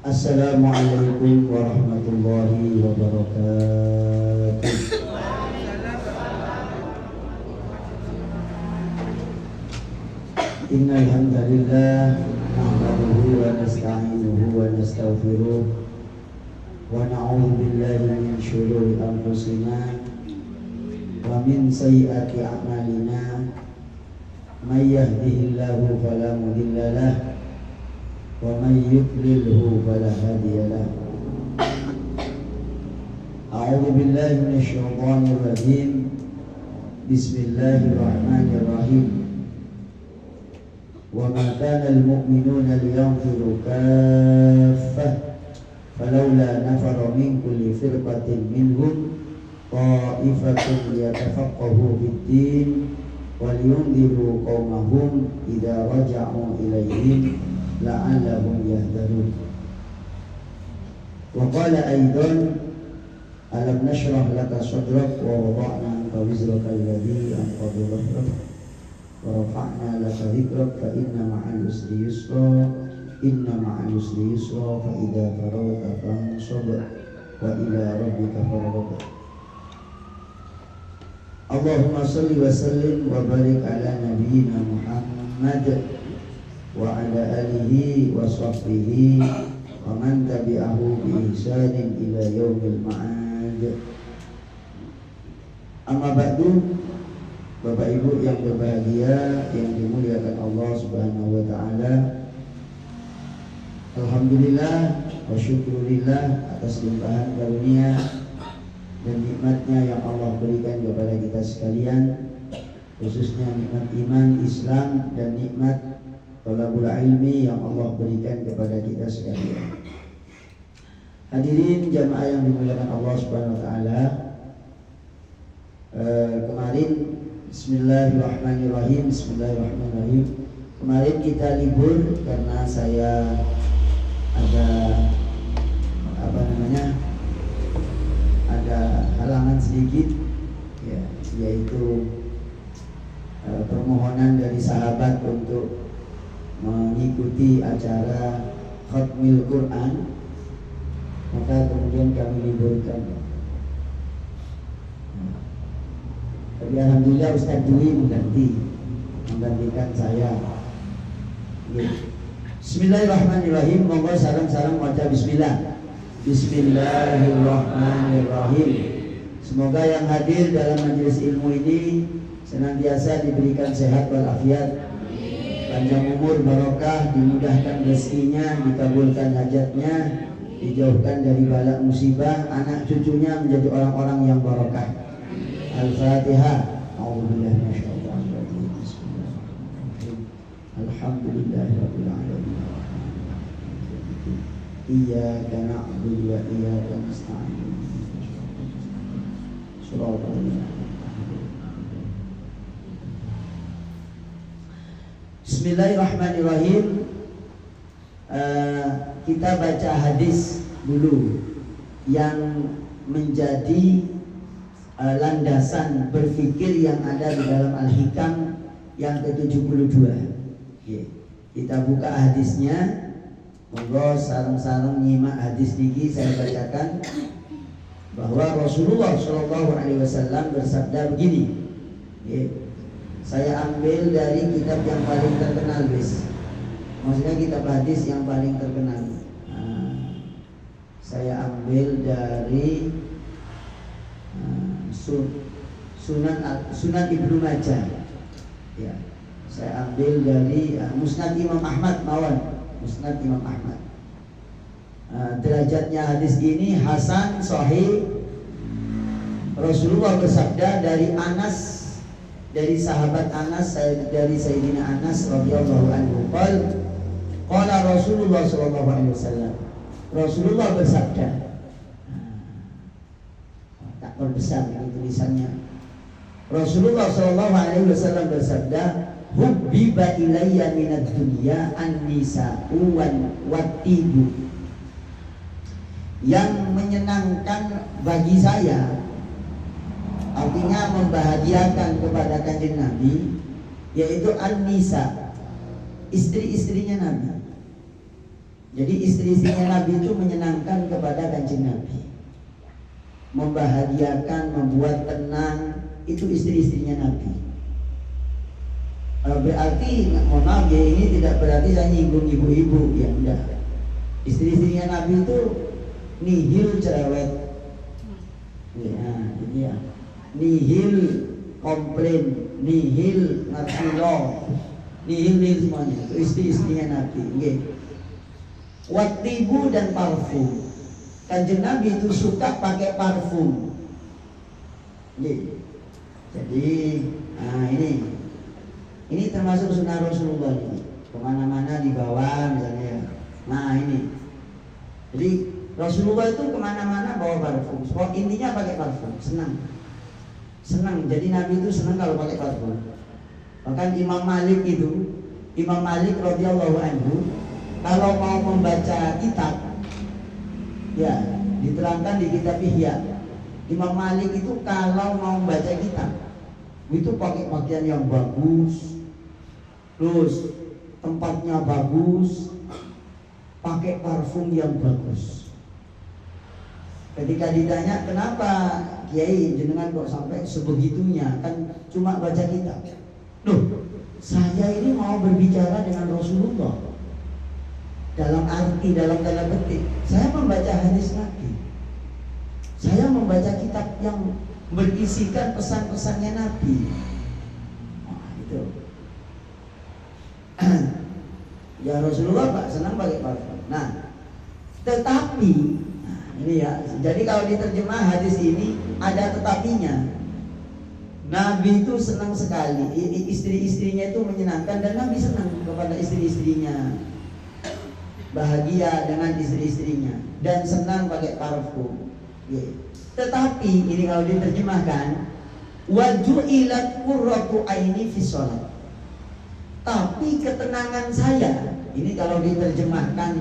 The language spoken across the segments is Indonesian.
Assalamualaikum warahmatullahi wabarakatuh. Innal hamdalillah nahmaduhu wa nasta'inuhu wa nastaghfiruh wa na'udzu billahi min shururi anfusina wa min sayyiati a'malina may yahdihillahu fala mudilla lahu wa may yudlilhu fala hadiya lahu. A'udzu billahi minasy syaithanir rajim. Bismillahirrahmanirrahim. Wa ma kana al-mu'minuna liyanfiru kaffah falawla nafara min kulli firqatin minhum ta'ifatun liyatafaqahu fid-din wa liyunziru qaumahum idza raja'u ilaihim la'allahum yahdharun. Wa qala aidan alam nashrah laka sadrak wa wada'na anka wizraka alladhi anqadha dhahrak wa rafa'na laka dhikrak fa inna ma'al usri yusra fa idza faragta fansab wa ila rabbika farghab. Allahumma salli wa sallim wa barik ala nabiyyina Muhammad wa ala alihi wa sahbihi wa man tabi'ahu bi ihsanin ila yaumil ma'ad. Amma ba'du. Bapak Ibu yang berbahagia, yang dimuliakan Allah Subhanahu wa taala. Alhamdulillah wa syukurillah atas limpahan karunia dan nikmatnya yang Allah berikan kepada kita sekalian, khususnya nikmat iman, Islam, dan nikmat thalabul ilmi yang Allah berikan kepada kita sekalian. Hadirin jamaah yang dimuliakan Allah Subhanahu wa taala. Kemarin Bismillahirrahmanirrahim. Kemarin kita libur karena saya ada ada halangan sedikit, ya, yaitu permohonan dari sahabat untuk mengikuti acara Khatmil Quran, maka kemudian kami liburkan. Tapi alhamdulillah Ustaz Dwi menggantikan saya. Bismillahirrahmanirrahim. Monggo sareng-sareng maca bismillah. Bismillahirrahmanirrahim. Semoga yang hadir dalam majelis ilmu ini senantiasa diberikan sehat walafiat, panjang umur, barokah, dimudahkan rezekinya, dikabulkan hajatnya, dijauhkan dari bala musibah, anak cucunya menjadi orang-orang yang barokah. Al-Fatihah. A'udzubillahi minasyaitonir rajim. Bismillahirrahmanirrahim. Alhamdulillahirabbil alamin. Iyyaka na'budu wa iyyaka nasta'in. Bismillahirrahmanirrahim. Kita baca hadis dulu yang menjadi landasan berpikir yang ada di dalam Al-Hikam yang ke-72. Kita buka hadisnya. Monggo sareng-sareng nyimak hadis niki saya bacakan, bahwa Rasulullah Shallallahu Alaihi Wasallam bersabda begini. Saya ambil dari kitab yang paling terkenal, maksudnya kitab hadis yang paling terkenal. Saya ambil dari Sunan Ibnu Majah. Ya, saya ambil dari Musnad Imam Ahmad Musnad Imam Ahmad. Derajatnya hadis ini hasan sahih. Rasulullah bersabda dari Anas, dari sahabat Anas, dari Sayyidina Anas radhiyallahu anhu, qala Rasulullah sallallahu alaihi wasallam. Rasulullah bersabda, tak perbesar ini tulisannya. Rasulullah sallallahu alaihi wasallam bersabda, hubbiba ilayya minad dunya an-nisa'u wat-tibu. Yang menyenangkan bagi saya, artinya membahagiakan kepada Kanjeng Nabi, yaitu an-nisa, istri-istrinya Nabi. Jadi istri-istrinya Nabi itu menyenangkan kepada Kanjeng Nabi, membahagiakan, membuat tenang, itu istri-istrinya Nabi. Berarti, mohon maaf ya, ini tidak berarti saya nyinggung ibu-ibu, ya enggak. Istri-istrinya Nabi itu nihil cerewet, ya, ini ya, nihil komplain, nihil ngartilo, nihil semuanya. Itu istri-istrinya Nabi. Okay. Watibu dan parfum. Kanjeng Nabi itu suka pakai parfum. Okay. Jadi, ini termasuk sunnah Rasulullah ini. Kemana-mana dibawa misalnya. Nah ini. Jadi Rasulullah itu kemana-mana bawa parfum. Intinya pakai parfum. Senang. Jadi Nabi itu senang kalau pakai parfum. Bahkan Imam Malik radhiyallahu anhu, kalau mau membaca kitab, ya diterangkan di kitab Ihya. Imam Malik itu kalau mau membaca kitab, itu pakai pakaian yang bagus, terus tempatnya bagus, pakai parfum yang bagus. Ketika ditanya, kenapa Kiai jenengan kok sampai sebegitunya, kan cuma baca kitab? Loh, saya ini mau berbicara dengan Rasulullah. Dalam arti, dalam tanda petik, saya membaca hadis Nabi. Saya membaca kitab yang berisikan pesan-pesannya Nabi. Nah, itu. Ya Rasulullah Pak senang pakai parfum. Nah, tetapi ini ya. Jadi kalau diterjemah hadis ini ada tetapinya. Nabi itu senang sekali, istri-istrinya itu menyenangkan dan Nabi senang kepada istri-istrinya, bahagia dengan istri-istrinya dan senang pakai parfum. Tetapi ini kalau diterjemahkan, waju'ilat qurratu aini fi shalat. Tapi ketenangan saya, ini kalau diterjemahkan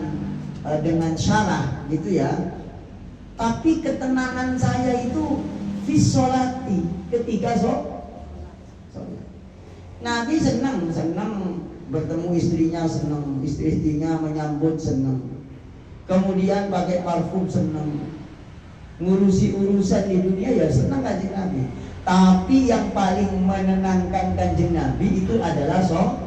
dengan syarah gitu ya. Tapi ketenangan saya itu fi sholati, ketika sholat. Nabi senang bertemu istrinya, senang istri-istrinya menyambut, senang. Kemudian pakai parfum, senang. Ngurusi urusan di dunia ya senang Kanjeng Nabi. Tapi yang paling menenangkan Kanjeng Nabi itu adalah sholat.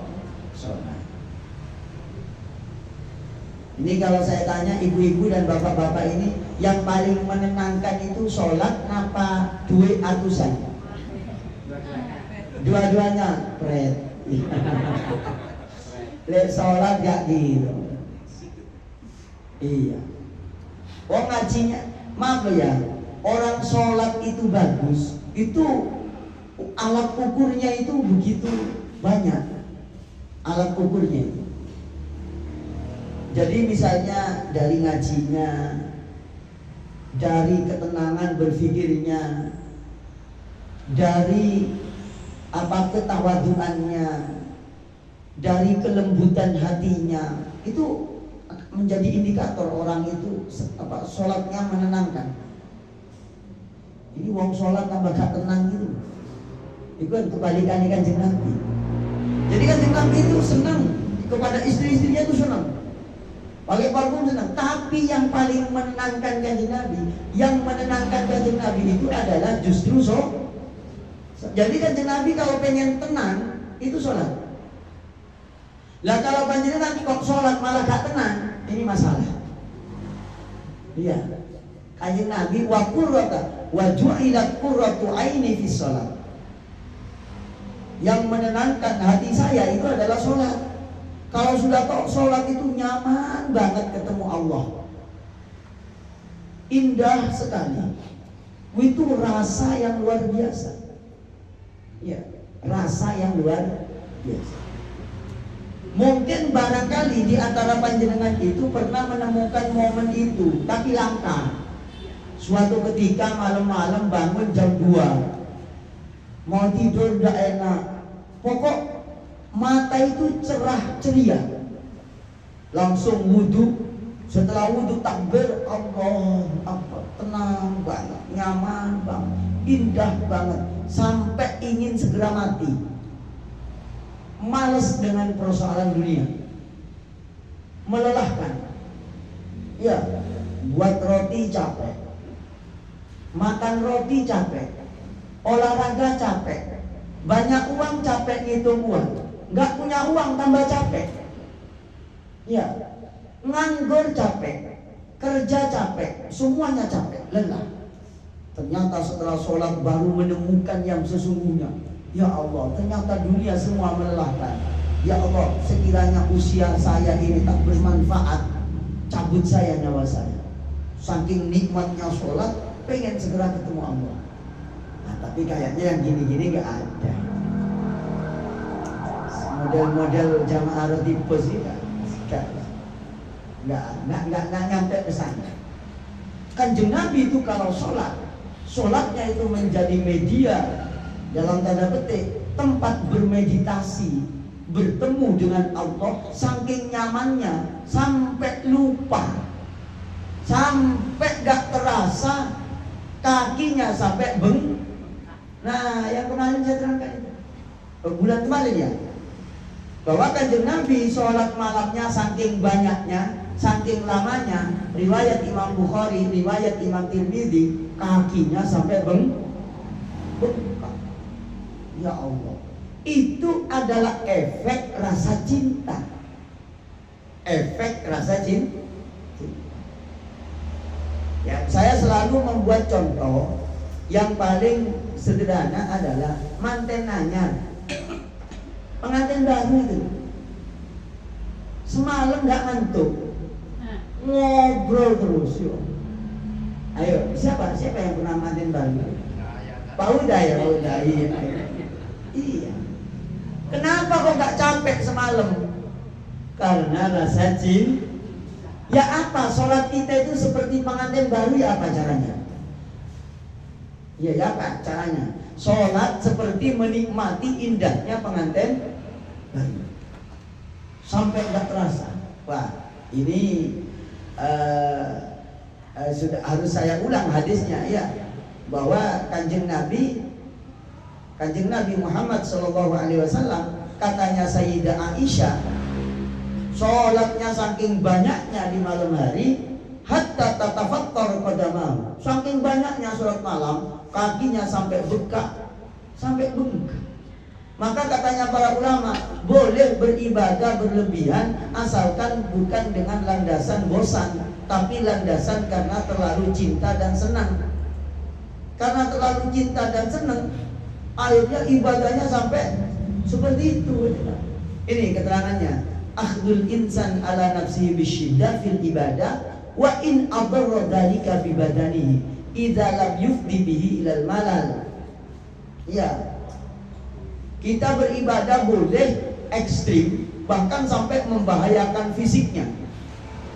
Ini kalau saya tanya ibu-ibu dan bapak-bapak ini, yang paling menenangkan itu sholat apa duit atusan? Dua-duanya pret. Lihat sholat gak gitu. Iya. Oh ngajinya, maaf ya, orang sholat itu bagus, itu alat ukurnya itu begitu banyak. Alat ukurnya itu. Jadi misalnya dari ngajinya, dari ketenangan berpikirnya, dari ketawaduannya, dari kelembutan hatinya, itu menjadi indikator orang itu sholatnya menenangkan. Ini wong sholat tambah gak tenang gitu. Itu kan kebalikannya Kanjeng Nabi. Jadi Kanjeng Nabi itu senang kepada istri-istrinya, itu senang. Pakai parfum senang, tapi yang paling menenangkan Kanjeng Nabi, yang menenangkan Kanjeng Nabi itu adalah justru sholat. Jadi Kanjeng Nabi kalau pengen tenang itu sholat. Lah kalau panjenengan kok sholat malah gak tenang, ini masalah. Iya. Kanjeng Nabi wa qurrata wa ju'ilat qurratu aini fi sholat. Yang menenangkan hati saya itu adalah sholat. Kalau sudah kok sholat itu nyaman banget ketemu Allah, indah sekali. Itu rasa yang luar biasa. Ya, rasa yang luar biasa. Mungkin barangkali di antara panjenengan itu pernah menemukan momen itu, tapi langka. Suatu ketika malam-malam bangun jam 2, mau tidur udah enak, pokok mata itu cerah ceria, langsung wudhu. Setelah wudhu takbir, Allah Akbar, tenang banget, nyaman banget, indah banget, sampai ingin segera mati. Males dengan persoalan dunia, melelahkan. Ya, buat roti capek, makan roti capek, olahraga capek, banyak uang capek ngitung uang. Nggak punya uang tambah capek. Ya, nganggur capek, kerja capek, semuanya capek, lelah. Ternyata setelah sholat baru menemukan yang sesungguhnya. Ya Allah, ternyata dunia semua melelahkan. Ya Allah, sekiranya usia saya ini tak bermanfaat, cabut saya nyawa saya. Saking nikmatnya sholat, pengen segera ketemu Allah. Nah, tapi kayaknya yang gini-gini nggak ada. Model-model jamaah roti pos ini nggak nyampe ke sana. Kanjeng Nabi itu kalau sholatnya itu menjadi media, dalam tanda petik, tempat bermeditasi, bertemu dengan Allah, saking nyamannya sampai lupa, sampai gak terasa kakinya sampai beng. Nah, yang kemarin saya terangkan itu bulan kemarin ya, bahwa Kanjeng Nabi sholat malamnya saking banyaknya, saking lamanya, riwayat Imam Bukhari, riwayat Imam Tirmidzi, kakinya sampai bengkak. Ya Allah, itu adalah efek rasa cinta. Efek rasa cinta. Ya, saya selalu membuat contoh yang paling sederhana adalah manten anyar, pengantin baru itu. Semalam nggak ngantuk, ngobrol terus. Yuk, ayo, siapa yang pernah manten baru? Pak Huda ya, Pak Huda. Iya. Iya. Kenapa kok nggak capek semalam? Karena rasa cinta. Ya apa? Sholat kita itu seperti pengantin baru ya apa caranya? Ya apa caranya? Sholat seperti menikmati indahnya pengantin baru. Sampai nggak terasa. Wah, ini sudah harus saya ulang hadisnya ya, bahwa kanjeng Nabi Muhammad SAW, katanya Sayyidah Aisyah, sholatnya saking banyaknya di malam hari, hatta tatafattar qadamahu, saking banyaknya sholat malam, kakinya sampai bengkak, Maka katanya para ulama, boleh beribadah berlebihan asalkan bukan dengan landasan bosan, tapi landasan karena terlalu cinta dan senang. Karena terlalu cinta dan senang, akhirnya ibadahnya sampai seperti itu. Ini keterangannya. Akhdul insan ala nafsihi bisyiddah fil ibadah wa in adarra dhalika fi badanihi idza lam yufdi bihi ilal malal. Ya. Kita beribadah boleh ekstrim, bahkan sampai membahayakan fisiknya.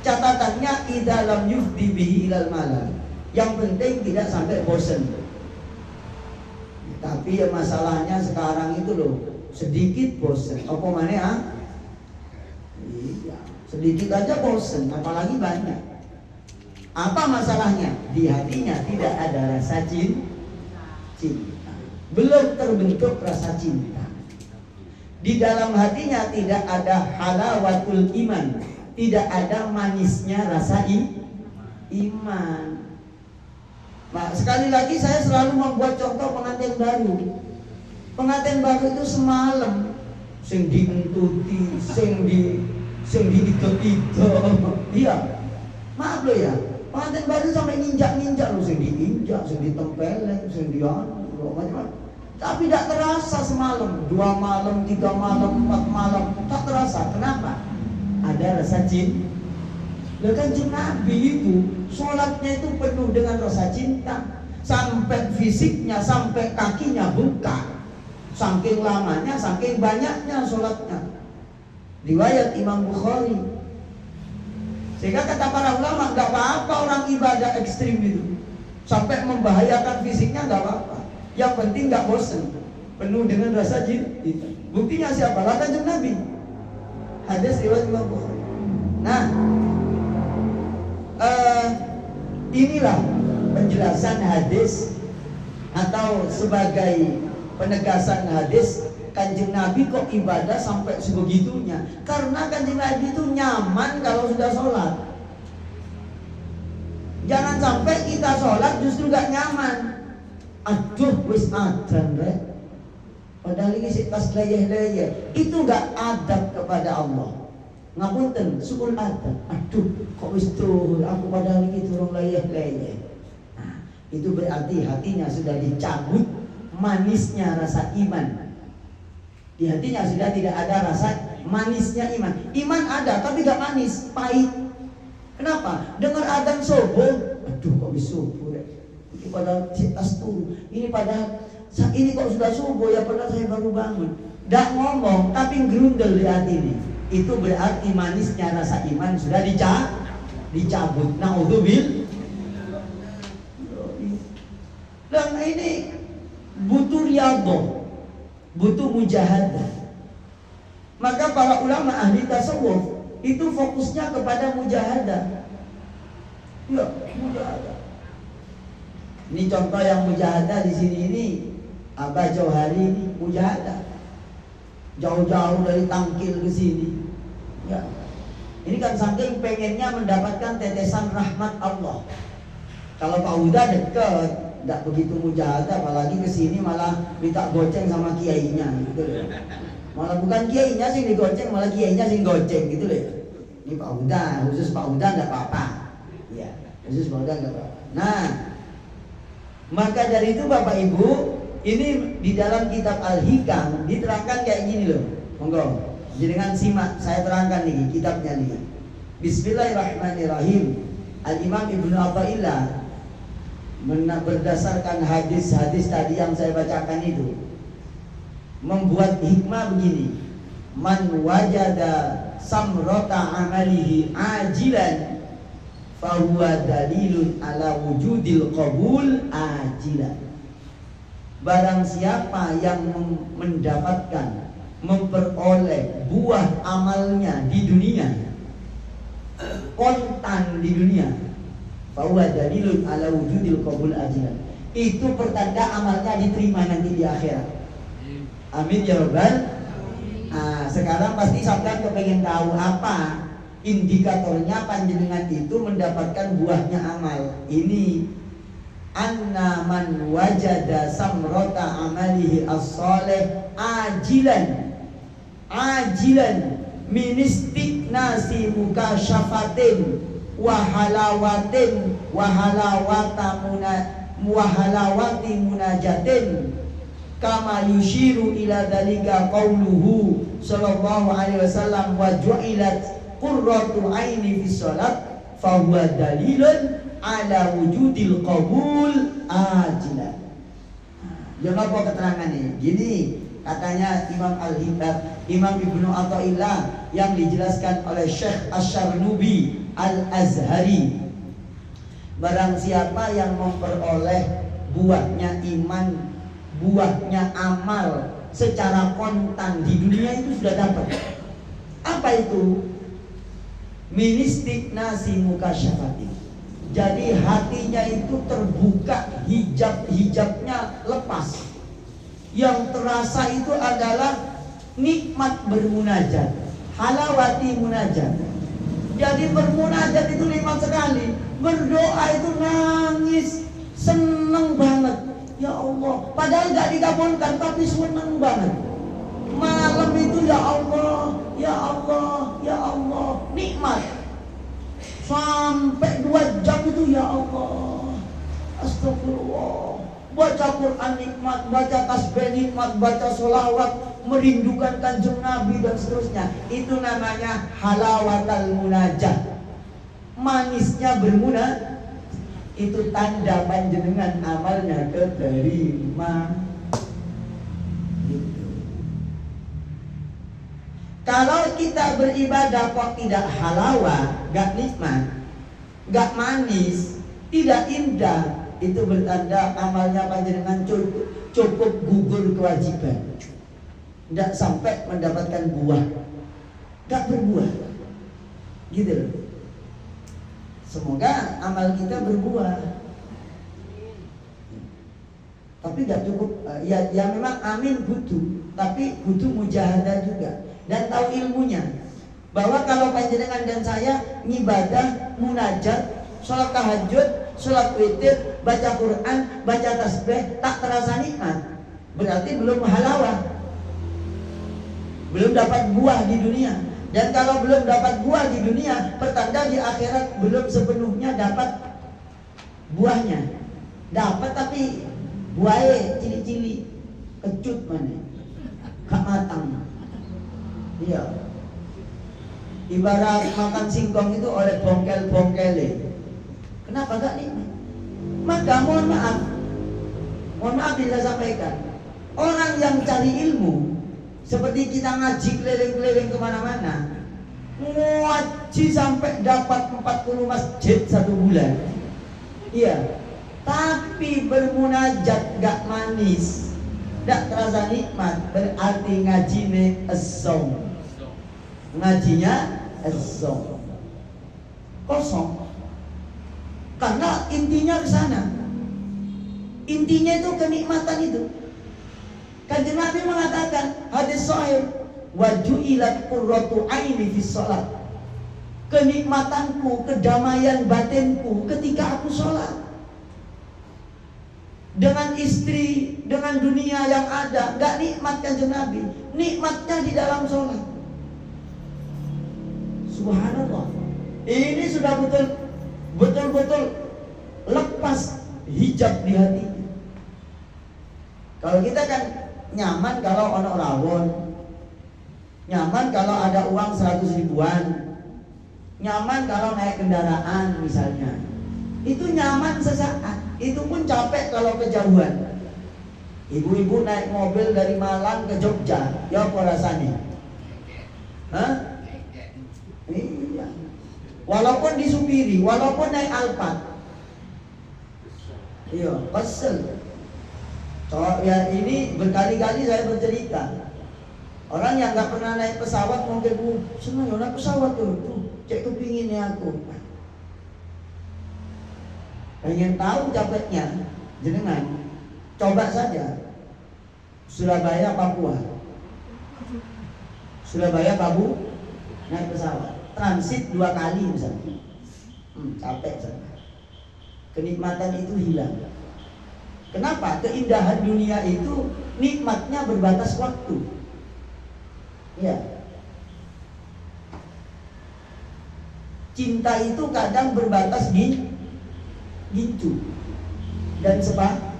Catatannya idza lam yufdi bihi ilal malal. Yang penting tidak sampai bosan. Tapi ya masalahnya sekarang itu loh, sedikit bosan. Apa mana ya? Iya, sedikit aja bosan, apalagi banyak. Apa masalahnya? Di hatinya tidak ada rasa cinta. Belum terbentuk rasa cinta. Di dalam hatinya tidak ada halawatul iman, tidak ada manisnya rasa iman. Nah, sekali lagi saya selalu membuat contoh pengantin baru. Pengantin baru itu semalam sing dientuti, sing diikat-ikat. Iya. Maaf lo ya. Pengantin baru sampai ninjak-ninjak lo, sing diinjak, sing ditempeleng, sing macam-macam. Tapi tidak terasa semalam, 2 malam, 3 malam, 4 malam, tak terasa. Kenapa? Ada rasa cinta. Lah kanjeng Nabi itu sholatnya itu penuh dengan rasa cinta, sampai fisiknya, sampai kakinya bengkak, saking lamanya, saking banyaknya sholatnya. Riwayat Imam Bukhari. Sehingga kata para ulama, nggak apa-apa orang ibadah ekstrim itu, sampai membahayakan fisiknya nggak apa-apa. Yang penting nggak bosan, penuh dengan rasa cinta. Buktinya siapa? Lah kanjeng Nabi. Hadis riwayat Imam Bukhari. Nah, inilah penjelasan hadis atau sebagai penegasan hadis. Kanjeng Nabi kok ibadah sampai sebegitunya? Karena kanjeng Nabi itu nyaman kalau sudah sholat. Jangan sampai kita sholat justru gak nyaman. Aduh, wis adzan rek, padahal ini si tas leyeh-leyeh. Itu gak adab kepada Allah. Ngapunten, sukul adab. Aduh, kok wis tuh, aku padahal ini turun leyeh-leyeh. Nah, itu berarti hatinya sudah dicabut manisnya rasa iman. Di hatinya sudah tidak ada rasa manisnya iman. Iman ada tapi gak manis, pahit. Kenapa? Dengar adzan subuh, aduh kok bisa subuh ya? Ini padahal tas turun. Ini padahal ini kok sudah subuh ya, padahal saya baru bangun. Dak ngomong tapi gerundel di hati ini. Itu berarti manisnya rasa iman sudah dicabut. Naudzubil. Dan ini butuh riyadhah, butuh mujahadah. Maka para ulama ahli tasawuf itu fokusnya kepada mujahadah. Ya, mujahadah. Ini contoh yang mujahadah di sini ini Abah Jauhari ini mujahadah. Jauh-jauh dari Tangkil ke sini. Ya. Ini kan saking pengennya mendapatkan tetesan rahmat Allah. Kalau Pak Huda dekat, tidak begitu mujahadah, apalagi ke sini malah minta goceng sama kiainya gitu. Malah bukan kiainya sing digoceng, malah kiainya sing goceng gitu loh. Ini Pak Huda, khusus Pak Huda enggak apa-apa. Ya, khusus Pak Huda enggak apa-apa. Nah, maka dari itu Bapak Ibu, ini di dalam kitab Al-Hikam diterangkan kayak gini loh. Monggo, dengan simak saya terangkan nih kitabnya nih. Bismillahirrahmanirrahim. Al-Imam Ibnu Athaillah berdasarkan hadis-hadis tadi yang saya bacakan itu, membuat hikmah begini: man wajada samrata amalihi ajilan fahuwa dalilun ala wujudil qabul ajilan. Barang siapa yang mendapatkan, memperoleh buah amalnya di dunia, kontan di dunia, fahuwa dalilun ala wujudil qabul ajilan, itu pertanda amalnya diterima nanti di akhirat. Amin ya rabbal. Sekarang pasti sampean kepengen tahu apa indikatornya panjenengan itu mendapatkan buahnya amal. Ini anna man wajada samrata amalihi as-salih ajilan min istiqnasi mukasyafatin wa halawati munajatin kama yushiru ila dalika qauluhu sallallahu alaihi wasallam wa ju'ilat qurratu aini fi shalat fa huwa dalilun ala wujudil qabul ajilan. Jangan apa keterangannya. Gini katanya Imam Ibnu Athaillah yang dijelaskan oleh Syekh Asy-Syarnubi Al-Azhari. Barang siapa yang memperoleh buahnya iman, buahnya amal secara kontan di dunia itu sudah dapat. Apa itu? Ministik nasi mukasyafati. Jadi hatinya itu terbuka, hijab-hijabnya lepas. Yang terasa itu adalah nikmat bermunajat, halawati munajat. Jadi bermunajat itu nikmat sekali. Berdoa itu nangis, seneng banget. Ya Allah, padahal gak dikabulkan tapi seneng banget. Malam itu ya Allah, ya Allah, ya Allah, nikmat. Sampai 2 jam itu ya Allah, astagfirullah. Baca Quran nikmat, baca tasbih nikmat, baca sholawat, merindukan kanjeng Nabi dan seterusnya. Itu namanya halawatal munajat. Manisnya bermunajat. Itu tanda panjenengan amalnya keterima. Gitu. Kalau kita beribadah kok tidak halawa, gak nikmat, gak manis, tidak indah, itu bertanda amalnya panjenengan cukup gugur kewajiban, tidak sampai mendapatkan buah, gak berbuah, gitu loh. Semoga amal kita berbuah. Tapi gak cukup, ya memang amin butuh, tapi butuh mujahadah juga dan tahu ilmunya. Bahwa kalau panjenengan dan saya ngibadah, munajat, sholat tahajud, sholat witir, baca Quran, baca tasbih, tak terasa nikmat, berarti belum halawah, belum dapat buah di dunia. Dan kalau belum dapat buah di dunia, pertanda di akhirat belum sepenuhnya dapat buahnya. Dapat tapi buahnya cili-cili, kecut mana, gak matang. Iya. Ibarat makan singkong itu oleh bongkel-bongkele. Kenapa gak nikmat? Maka mohon maaf bila sampaikan, orang yang cari ilmu seperti kita ngaji keliling-keliling kemana-mana, ngaji sampai dapat 40 masjid 1 bulan. Iya. Tapi bermunajat gak manis, gak terasa nikmat, berarti ngajinya esong. Ngajinya esong, kosong. Karena intinya ke sana. Intinya itu kenikmatan itu. Kanjeng Nabi mengatakan hadis sahih, wa ju'ilat qurratu aini fi shalat. Kenikmatanku, kedamaian batinku ketika aku sholat. Dengan istri, dengan dunia yang ada, gak nikmat kanjeng Nabi. Nikmatnya di dalam sholat. Subhanallah. Ini sudah betul-betul lepas hijab di hati. Kalau kita kan nyaman kalau ono rawon, nyaman kalau ada uang 100 ribuan, nyaman kalau naik kendaraan misalnya. Itu nyaman sesaat. itu pun capek kalau kejauhan. Ibu-ibu naik mobil dari Malang ke Jogja, ya apa rasanya? Hah? Iya. Walaupun disupiri, walaupun naik Alphard, iya, kesel. Ya ini berkali-kali saya bercerita. Orang yang nggak pernah naik pesawat mungkin senang naik pesawat tuh, cek kepinginnya aku. Pengen tahu capeknya, jenengan coba saja Surabaya Papua, Surabaya Papua naik pesawat, transit 2 kali misalnya, capek saja. Kenikmatan itu hilang. Kenapa? Keindahan dunia itu nikmatnya berbatas waktu. Ya. Cinta itu kadang berbatas gincu dan sepak.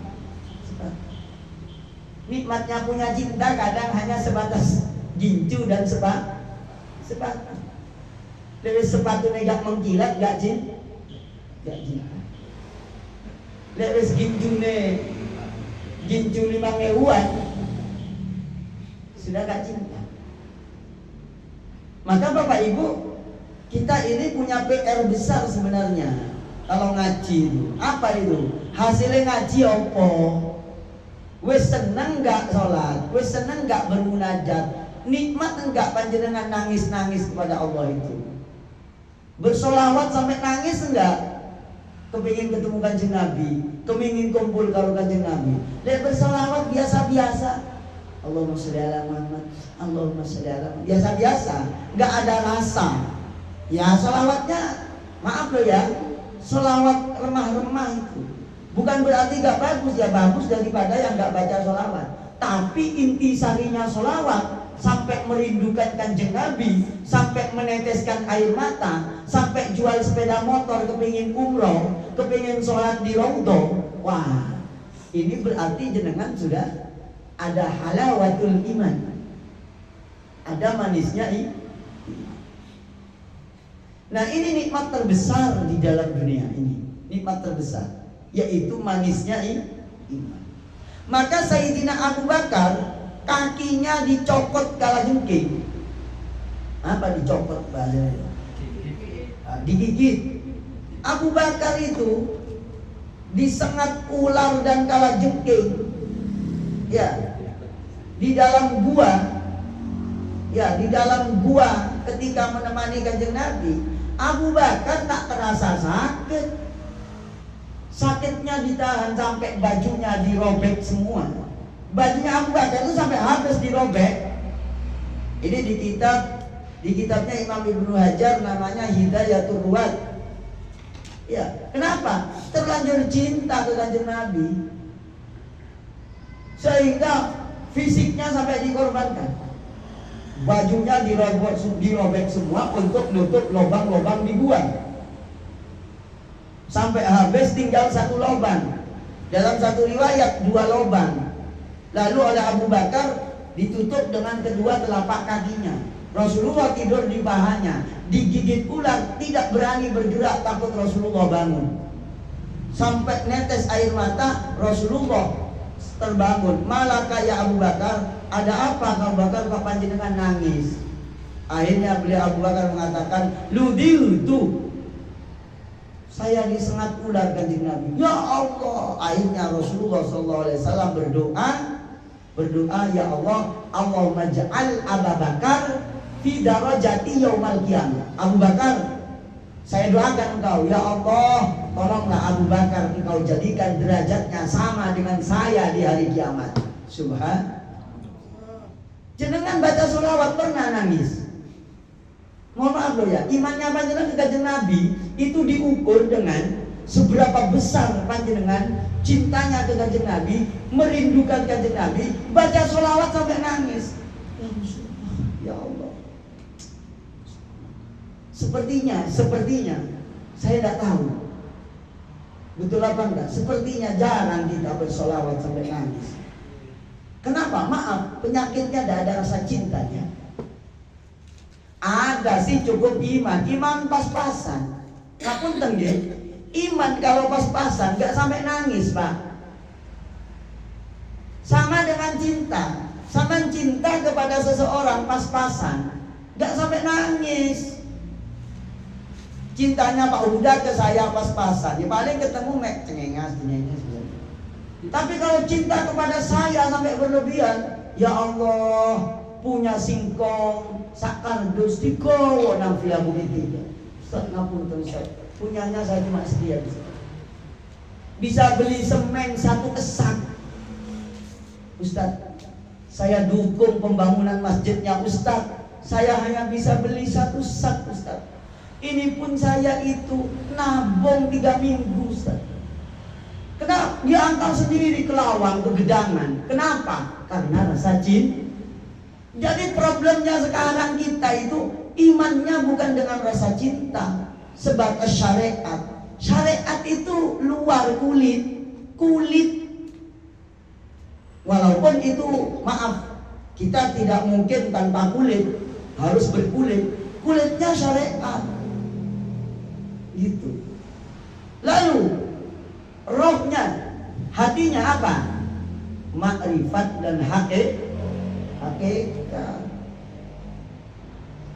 Nikmatnya punya cinta kadang hanya sebatas gincu dan sepak. Dari sepatu negak mengkilat gak cinta. Lewis gincu 5.000-an sudah gak cinta. Maka Bapak Ibu, kita ini punya PR besar sebenarnya. Kalau ngaji itu, apa itu? Hasilnya ngaji apa? Wes seneng gak sholat, wes seneng gak bermunajat, nikmat enggak panjenengan nangis-nangis kepada Allah itu? Bersolawat sampai nangis enggak? Kepingin ketemu Kanjeng Nabi, kepingin kumpul kalau Kanjeng Nabi. Lek bersolawat biasa-biasa, Allahumma sholli ala Muhammad, Allahumma sholli ala Muhammad, biasa-biasa, enggak ada rasa. Ya solawatnya, maaf loh ya, solawat remah-remah itu bukan berarti gak bagus, ya bagus daripada yang gak baca solawat. Tapi inti sarinya solawat sampai merindukan Kanjeng Nabi, sampai meneteskan air mata, sampai jual sepeda motor kepingin umroh, kepingin sholat di Raudhah. Wah, ini berarti jenengan sudah ada halawatul iman, ada manisnya ini. Nah ini nikmat terbesar di dalam dunia ini, nikmat terbesar, yaitu manisnya iman. Maka Sayyidina Abu Bakar kakinya dicopot kalajengking. Apa dicopot bahasanya? Digigit. Abu Bakar itu disengat ular dan kalajengking. Ya, di dalam gua. Ya, di dalam gua ketika menemani Kanjeng Nabi, Abu Bakar tak terasa sakit. Sakitnya ditahan sampai bajunya dirobek semua. Bajunya Abu Bakar itu sampai habis dirobek. Ini di kitabnya Imam Ibnu Hajar namanya Hidayatul Ruwat. Ya, kenapa? Terlanjur cinta ke Kanjeng Nabi, sehingga fisiknya sampai dikorbankan. Bajunya dirobek semua untuk nutup lubang-lubang di gua. Sampai habis tinggal 1 lubang. Dalam satu riwayat 2 lubang. Lalu oleh Abu Bakar ditutup dengan kedua telapak kakinya. Rasulullah tidur di pahanya, digigit ular, tidak berani bergerak, takut Rasulullah bangun. Sampai netes air mata, Rasulullah terbangun. Malaka ya Abu Bakar, ada apa Abu Bakar kok panjenengan nangis? Akhirnya beliau Abu Bakar mengatakan, ludil tuh, saya disengat ular Kanjeng Nabi. Ya Allah. Akhirnya Rasulullah SAW berdoa, ya Allah, Allahumma ja'al Abu Bakar fi darajati yaumal qiyamah. Abu Bakar, saya doakan engkau, ya Allah, tolonglah Abu Bakar engkau jadikan derajatnya sama dengan saya di hari kiamat. Subhan. Jenengan baca sholawat pernah nangis? Mohon maaf loh ya, imannya panjenengan ke Kanjeng Nabi itu diukur dengan seberapa besar panjenengan cintanya ke Kanjeng Nabi, merindukan Kanjeng Nabi, baca sholawat sampai nangis. Ya Allah. Sepertinya saya tidak tahu betul apa enggak. Sepertinya jarang kita bersolawat sampai nangis. Kenapa? Maaf, penyakitnya tidak ada rasa cintanya. Ada sih cukup iman pas-pasan. Ngapunten nggih, Iman kalau pas-pasan gak sampai nangis, Pak. Sama dengan cinta. Sama cinta kepada seseorang pas-pasan gak sampai nangis. Cintanya Pak Huda ke saya pas-pasan, ya paling ketemu cengengas. Tapi kalau cinta kepada saya sampai berlebihan, ya Allah, punya singkong sakardus digowo nang via begitu. Ustaz ngapunten Ustaz, punyanya saya cuma sekian. Bisa beli semen 1 esak. Ustaz, saya dukung pembangunan masjidnya Ustaz. Saya hanya bisa beli 1 sak Ustaz. Ini pun saya itu nabung 3 minggu Ustaz. Kenapa? Diantar sendiri ke Lawang, ke Gedangan. Kenapa? Karena rasa cinta. Jadi problemnya sekarang kita itu imannya bukan dengan rasa cinta, sebatas syariat. Syariat itu luar kulit. Walaupun itu, maaf, kita tidak mungkin tanpa kulit, harus berkulit. Kulitnya syariat. Gitu. Lalu rohnya, hatinya apa? Makrifat dan hakikat.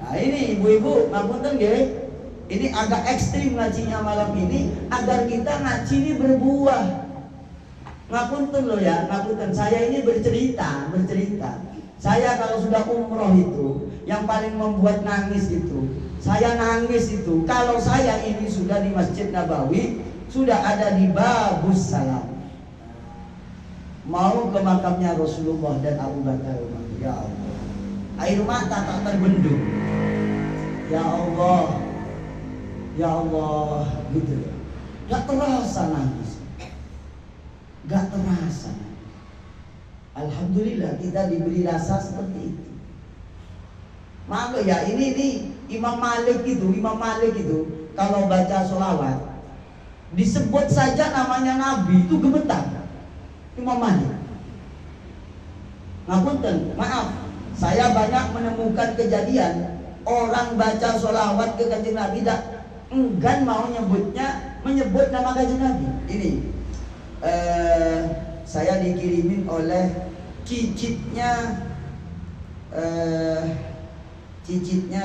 Nah ini ibu-ibu, ngapunten nggih. Ini agak ekstrim ngajinya malam ini agar kita ngaji ini berbuah. Ngapunten loh ya, ngapunten. Saya ini bercerita. Saya kalau sudah umroh itu, yang paling membuat nangis itu, saya nangis itu kalau saya ini sudah di Masjid Nabawi, sudah ada di Babus Salam, mau ke makamnya Rasulullah dan Abu Bakar. Ya Allah, air mata tak terbendung. Ya Allah, gitu ya. Gak terasa nangis, gak terasa. Alhamdulillah kita diberi rasa seperti itu. Maka ya ini Imam Malik itu kalau baca sholawat disebut saja namanya Nabi itu gemetar. Imam Malik. Ngapunten, maaf, saya banyak menemukan kejadian orang baca sholawat ke Kanjeng Nabi tak enggan mau menyebut nama Kanjeng Nabi. Ini saya dikirimin oleh cicitnya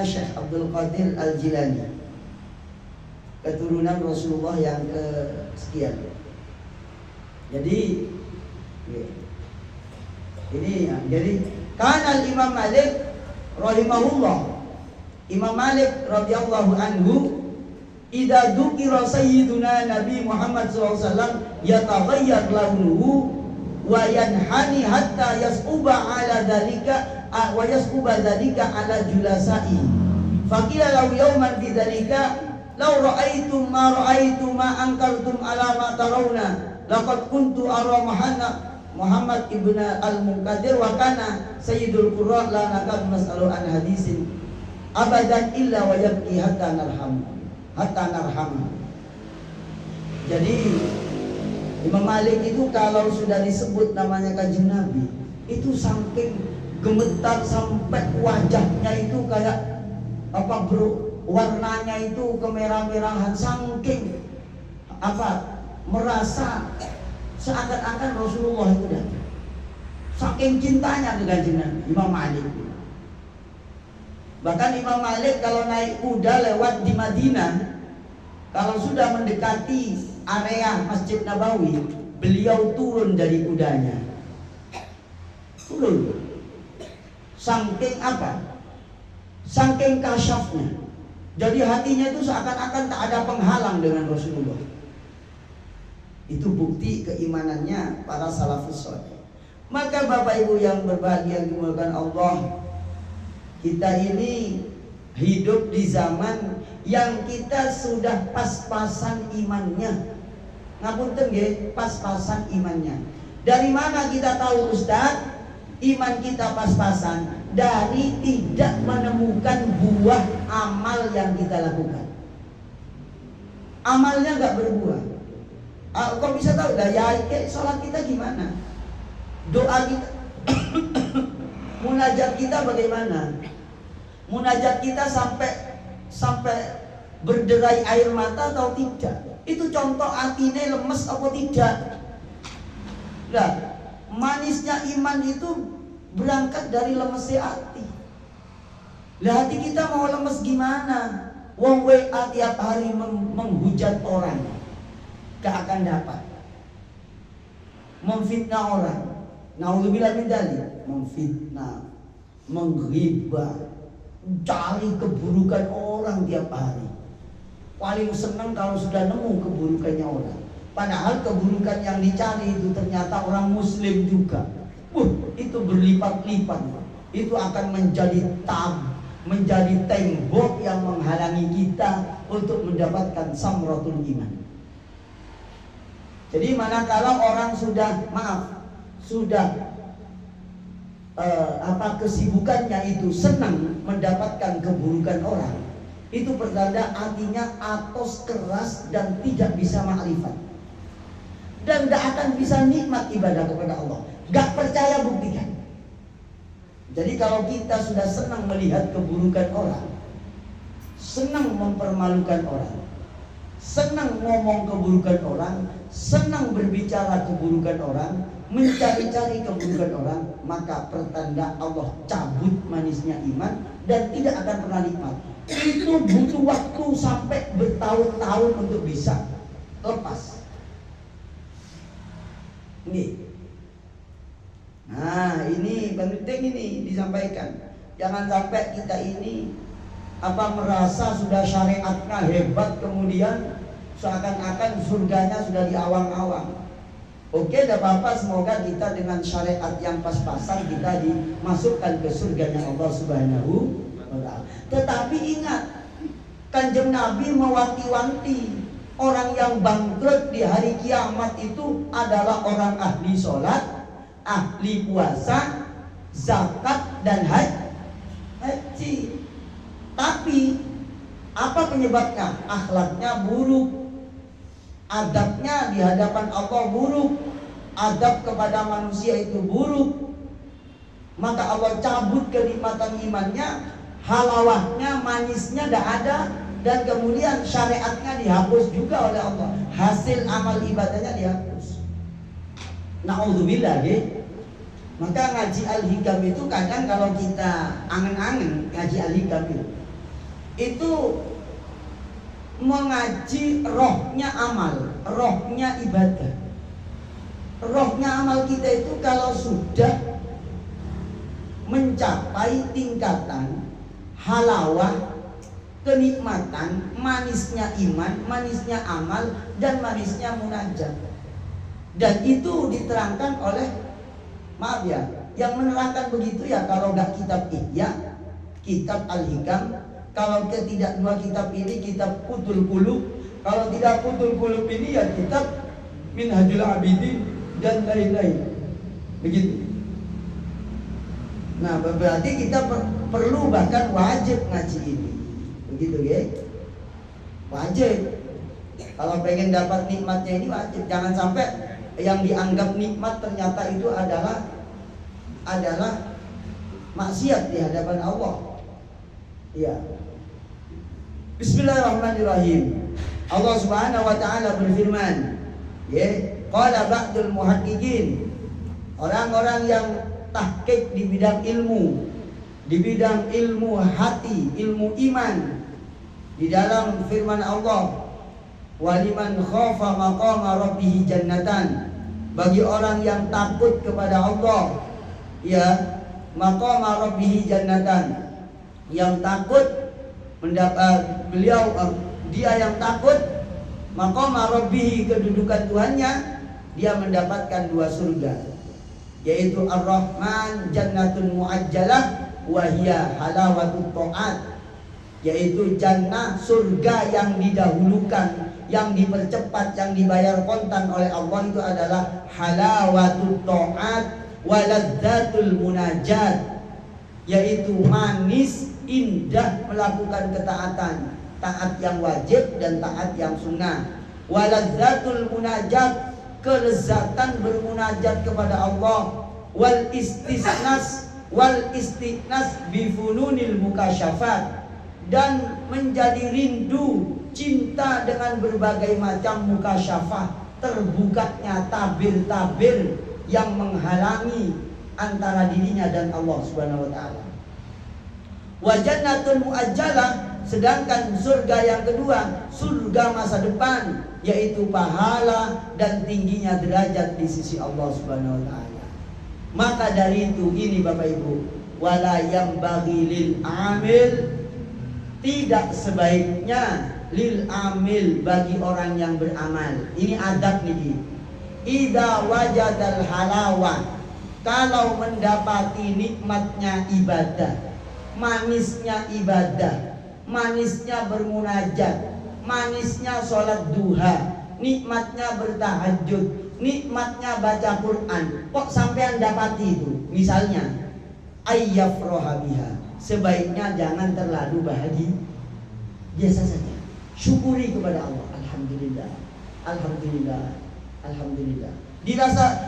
Syekh Abdul Qadir Al-Jilani, keturunan Rasulullah yang kesekian. Jadi ini ya, jadi karena Imam Malik rahimahullah, Imam Malik radhiyallahu anhu, idza dzukira sayyiduna Nabi Muhammad SAW yataghayyar launuhu wa yanhani hatta yasquba ala dzalika wa yasquba dzalika ala julasai. Faqila law yawman bi dzalika law ra'aytum ma ankartum ala ma tarawna laqad kuntu ara Muhammad ibn al-Munkadir wa kana sayyidul qurra la nakad mas'alu an hadisin abadan illa wa yabki hatta narham. Jadi Imam Malik itu kalau sudah disebut namanya Kanjeng Nabi, itu saking gemetar sampai wajahnya itu kayak apa bro, warnanya itu kemerah-merahan, saking merasa seakan-akan Rasulullah itu datang. Saking cintanya ke Kanjeng Nabi Imam Malik. Bahkan Imam Malik kalau naik kuda lewat di Madinah, kalau sudah mendekati area Masjid Nabawi, beliau turun dari kudanya. Turun. Saking Saking kasyafnya. Jadi hatinya itu seakan-akan tak ada penghalang dengan Rasulullah. Itu bukti keimanannya para salafus saleh. Maka Bapak Ibu yang berbahagia dimuliakan Allah, kita ini hidup di zaman yang kita sudah pas-pasan imannya. Ngapunten nggih, pas-pasan imannya. Dari mana kita tahu Ustaz? Iman kita pas-pasan dari tidak menemukan buah amal yang kita lakukan. Amalnya enggak berbuah. Kok bisa tahu? Ya, sholat kita gimana? Doa kita munajat kita bagaimana? Munajat kita sampai berderai air mata atau tidak. Itu contoh hatinya lemes atau tidak. Nah, manisnya iman itu berangkat dari lemesnya hati. Lah hati kita mau lemes gimana? Wong WA tiap hari menghujat orang, gak akan dapat. Memfitnah orang, naudzubillah min dzalik, memfitnah, menghibah, cari keburukan orang tiap hari. Paling senang kalau sudah nemu keburukannya orang. Padahal keburukan yang dicari itu ternyata orang muslim juga. Itu berlipat-lipat. Itu akan menjadi tembok yang menghalangi kita untuk mendapatkan samratul iman. Jadi manakala orang sudah kesibukannya itu senang mendapatkan keburukan orang, itu pertanda hatinya atos, keras, dan tidak bisa ma'rifat, dan tidak akan bisa nikmat ibadah kepada Allah. Gak percaya, buktikan. Jadi kalau kita sudah senang melihat keburukan orang, senang mempermalukan orang, senang ngomong keburukan orang, senang berbicara keburukan orang, mencari-cari keburukan orang, maka pertanda Allah cabut manisnya iman dan tidak akan pernah nikmat. Itu butuh waktu sampai bertahun-tahun untuk bisa lepas. Nih. Nah, ini penting ini disampaikan. Jangan sampai kita ini merasa sudah syariatnya hebat, kemudian seakan-akan surganya sudah di awang-awang. Oke, tidak apa-apa, semoga kita dengan syariat yang pas-pasan kita dimasukkan ke surganya Allah Subhanahu wa ta'ala. Tetapi ingat, Kanjeng Nabi mewanti-wanti, orang yang bangkrut di hari kiamat itu adalah orang ahli sholat, ahli puasa, zakat, dan haji. Tapi apa penyebabnya? Akhlaknya buruk, adabnya di hadapan Allah buruk, adab kepada manusia itu buruk. Maka Allah cabut kenikmatan imannya, halawahnya, manisnya tidak ada, dan kemudian syariatnya dihapus juga oleh Allah. Hasil amal ibadahnya dihapus. Na'udzubillah. Maka ngaji Al-Hikam itu kadang kalau kita angen-angen ngaji Al-Hikam itu mengaji rohnya amal, rohnya ibadah. Rohnya amal kita itu kalau sudah mencapai tingkatan halawah, kenikmatan, manisnya iman, manisnya amal, dan manisnya munajat. Dan itu diterangkan oleh, maaf ya, yang menerangkan begitu ya kalau gak kitab Ihya, kitab Al-Hikam, kalau tidak dua kitab ini kitab Futhul Qulub, kalau tidak Futhul Qulub ini ya kitab Minhajul Abidin dan lain-lain. Begitu. Nah, berarti kita perlu bahkan wajib ngaji ini. Begitu ya. Wajib. Kalau pengen dapat nikmatnya ini wajib. Jangan sampai yang dianggap nikmat ternyata itu adalah maksiat di hadapan Allah. Ya. Bismillahirrahmanirrahim. Allah Subhanahu wa taala berfirman, ya, qala ba'dul muhaqqiqin. Orang-orang yang tahqiq di bidang ilmu hati, ilmu iman, di dalam firman Allah, waliman khafa maqama rabbih jannatan. Bagi orang yang takut kepada Allah, ya, maqama rabbih jannatan, yang takut mendapat dia yang takut maqama rabbih, kedudukan Tuhannya, dia mendapatkan dua surga, yaitu Ar-Rahman jannatun muajjalah wa hiya halawatut ta'at, yaitu jannah, surga yang didahulukan, yang dipercepat, yang dibayar kontan oleh Allah, itu adalah halawatut ta'at wa ladzatul munajat, yaitu manis, indah melakukan ketaatan, taat yang wajib dan taat yang sunnah. Wa ladzatul munajat, kelezatan bermunajat kepada Allah. Wal istighnas bi fununil mukasyafat, dan menjadi rindu, cinta dengan berbagai macam mukasyafah, terbukanya tabir-tabir yang menghalangi antara dirinya dan Allah Subhanahu wa taala. Wa jannatul muajjalah, sedangkan surga yang kedua, surga masa depan, yaitu pahala dan tingginya derajat di sisi Allah Subhanahu wa taala. Maka dari itu ini Bapak Ibu, wala yang bagi lil amil, tidak sebaiknya lil amil bagi orang yang beramal. Ini adab nih. Idza wajadal halawah, kalau mendapati nikmatnya ibadah, manisnya ibadah, manisnya bermunajat, manisnya sholat duha, nikmatnya bertahajud, nikmatnya baca Quran, kok sampean dapati itu? Misalnya ayyafroha biha, sebaiknya jangan terlalu bahagia, biasa saja, syukuri kepada Allah. Alhamdulillah, alhamdulillah, alhamdulillah.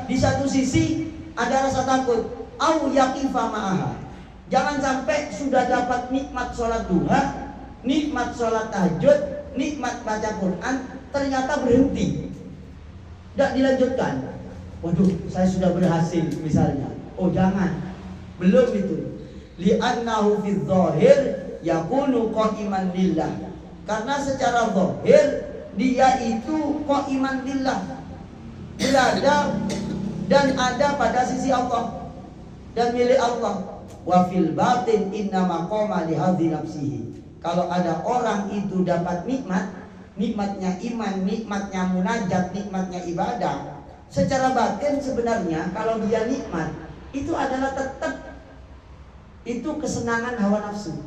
Di satu sisi ada rasa takut, au yaqifa ma'aha, jangan sampai sudah dapat nikmat sholat duha, nikmat sholat tahajud, nikmat baca Quran, ternyata berhenti, tidak dilanjutkan. Waduh, saya sudah berhasil misalnya. Oh jangan, belum itu. Li'annahu fi dzahir yakunu qa'iman lillah, karena secara zahir dia itu qa'iman lillah, berada dan ada pada sisi Allah dan milik Allah. Wa fil batin inna maqama li hadhi nafsihi, kalau ada orang itu dapat nikmat, nikmatnya iman, nikmatnya munajat, nikmatnya ibadah, secara batin sebenarnya kalau dia nikmat itu adalah tetap itu kesenangan hawa nafsu.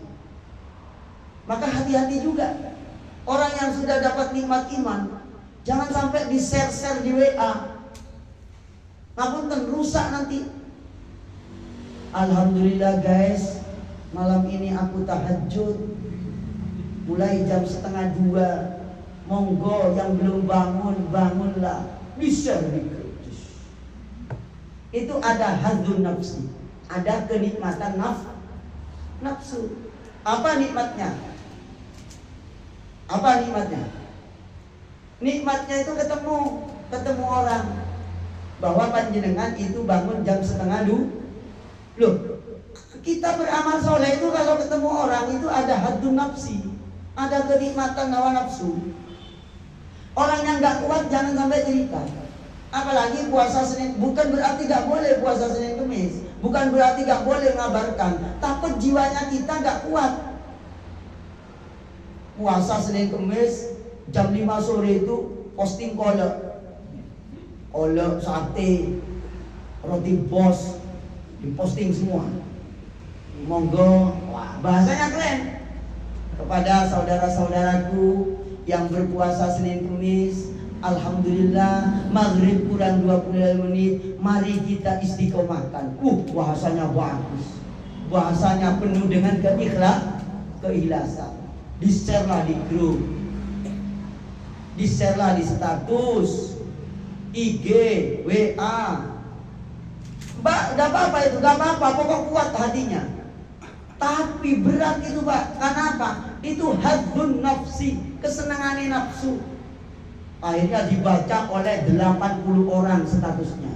Maka hati-hati juga orang yang sudah dapat nikmat iman, jangan sampai di-share di WA. Ngapunten, rusak nanti. Alhamdulillah guys, malam ini aku tahajud mulai jam 1:30. Monggo yang belum bangun, bangunlah. Bisa itu ada hadzun nafsi, ada kenikmatan nafsu. Apa nikmatnya? Apa nikmatnya? Nikmatnya itu ketemu orang, bahwa panjenengan itu bangun jam 1:30. Loh, kita beramal soleh itu kalau ketemu orang itu ada hadzun nafsi, ada kenikmatan hawa nafsu. Orang yang gak kuat jangan sampai cerita. Apalagi puasa Senin, bukan berarti gak boleh puasa Senin Kemis, bukan berarti gak boleh ngabarkan, takut jiwanya kita gak kuat. Puasa Senin Kemis jam 5 sore itu posting kolak sate, roti bos, diposting semua. Monggo, wah, bahasanya keren. Kepada saudara-saudaraku yang berpuasa Senin Kemis, alhamdulillah, maghrib kurang 20 menit, mari kita istiqomahkan. Bahasanya bagus, bahasanya penuh dengan keikhlasan. Di-share lah di grup, di-share lah di status IG, WA. Mbak, gak apa-apa itu, gak apa-apa, pokok kuat hatinya. Tapi berat itu Pak, kenapa? Itu hadzun nafsi, kesenangan nafsu. Akhirnya dibaca oleh 80 orang statusnya.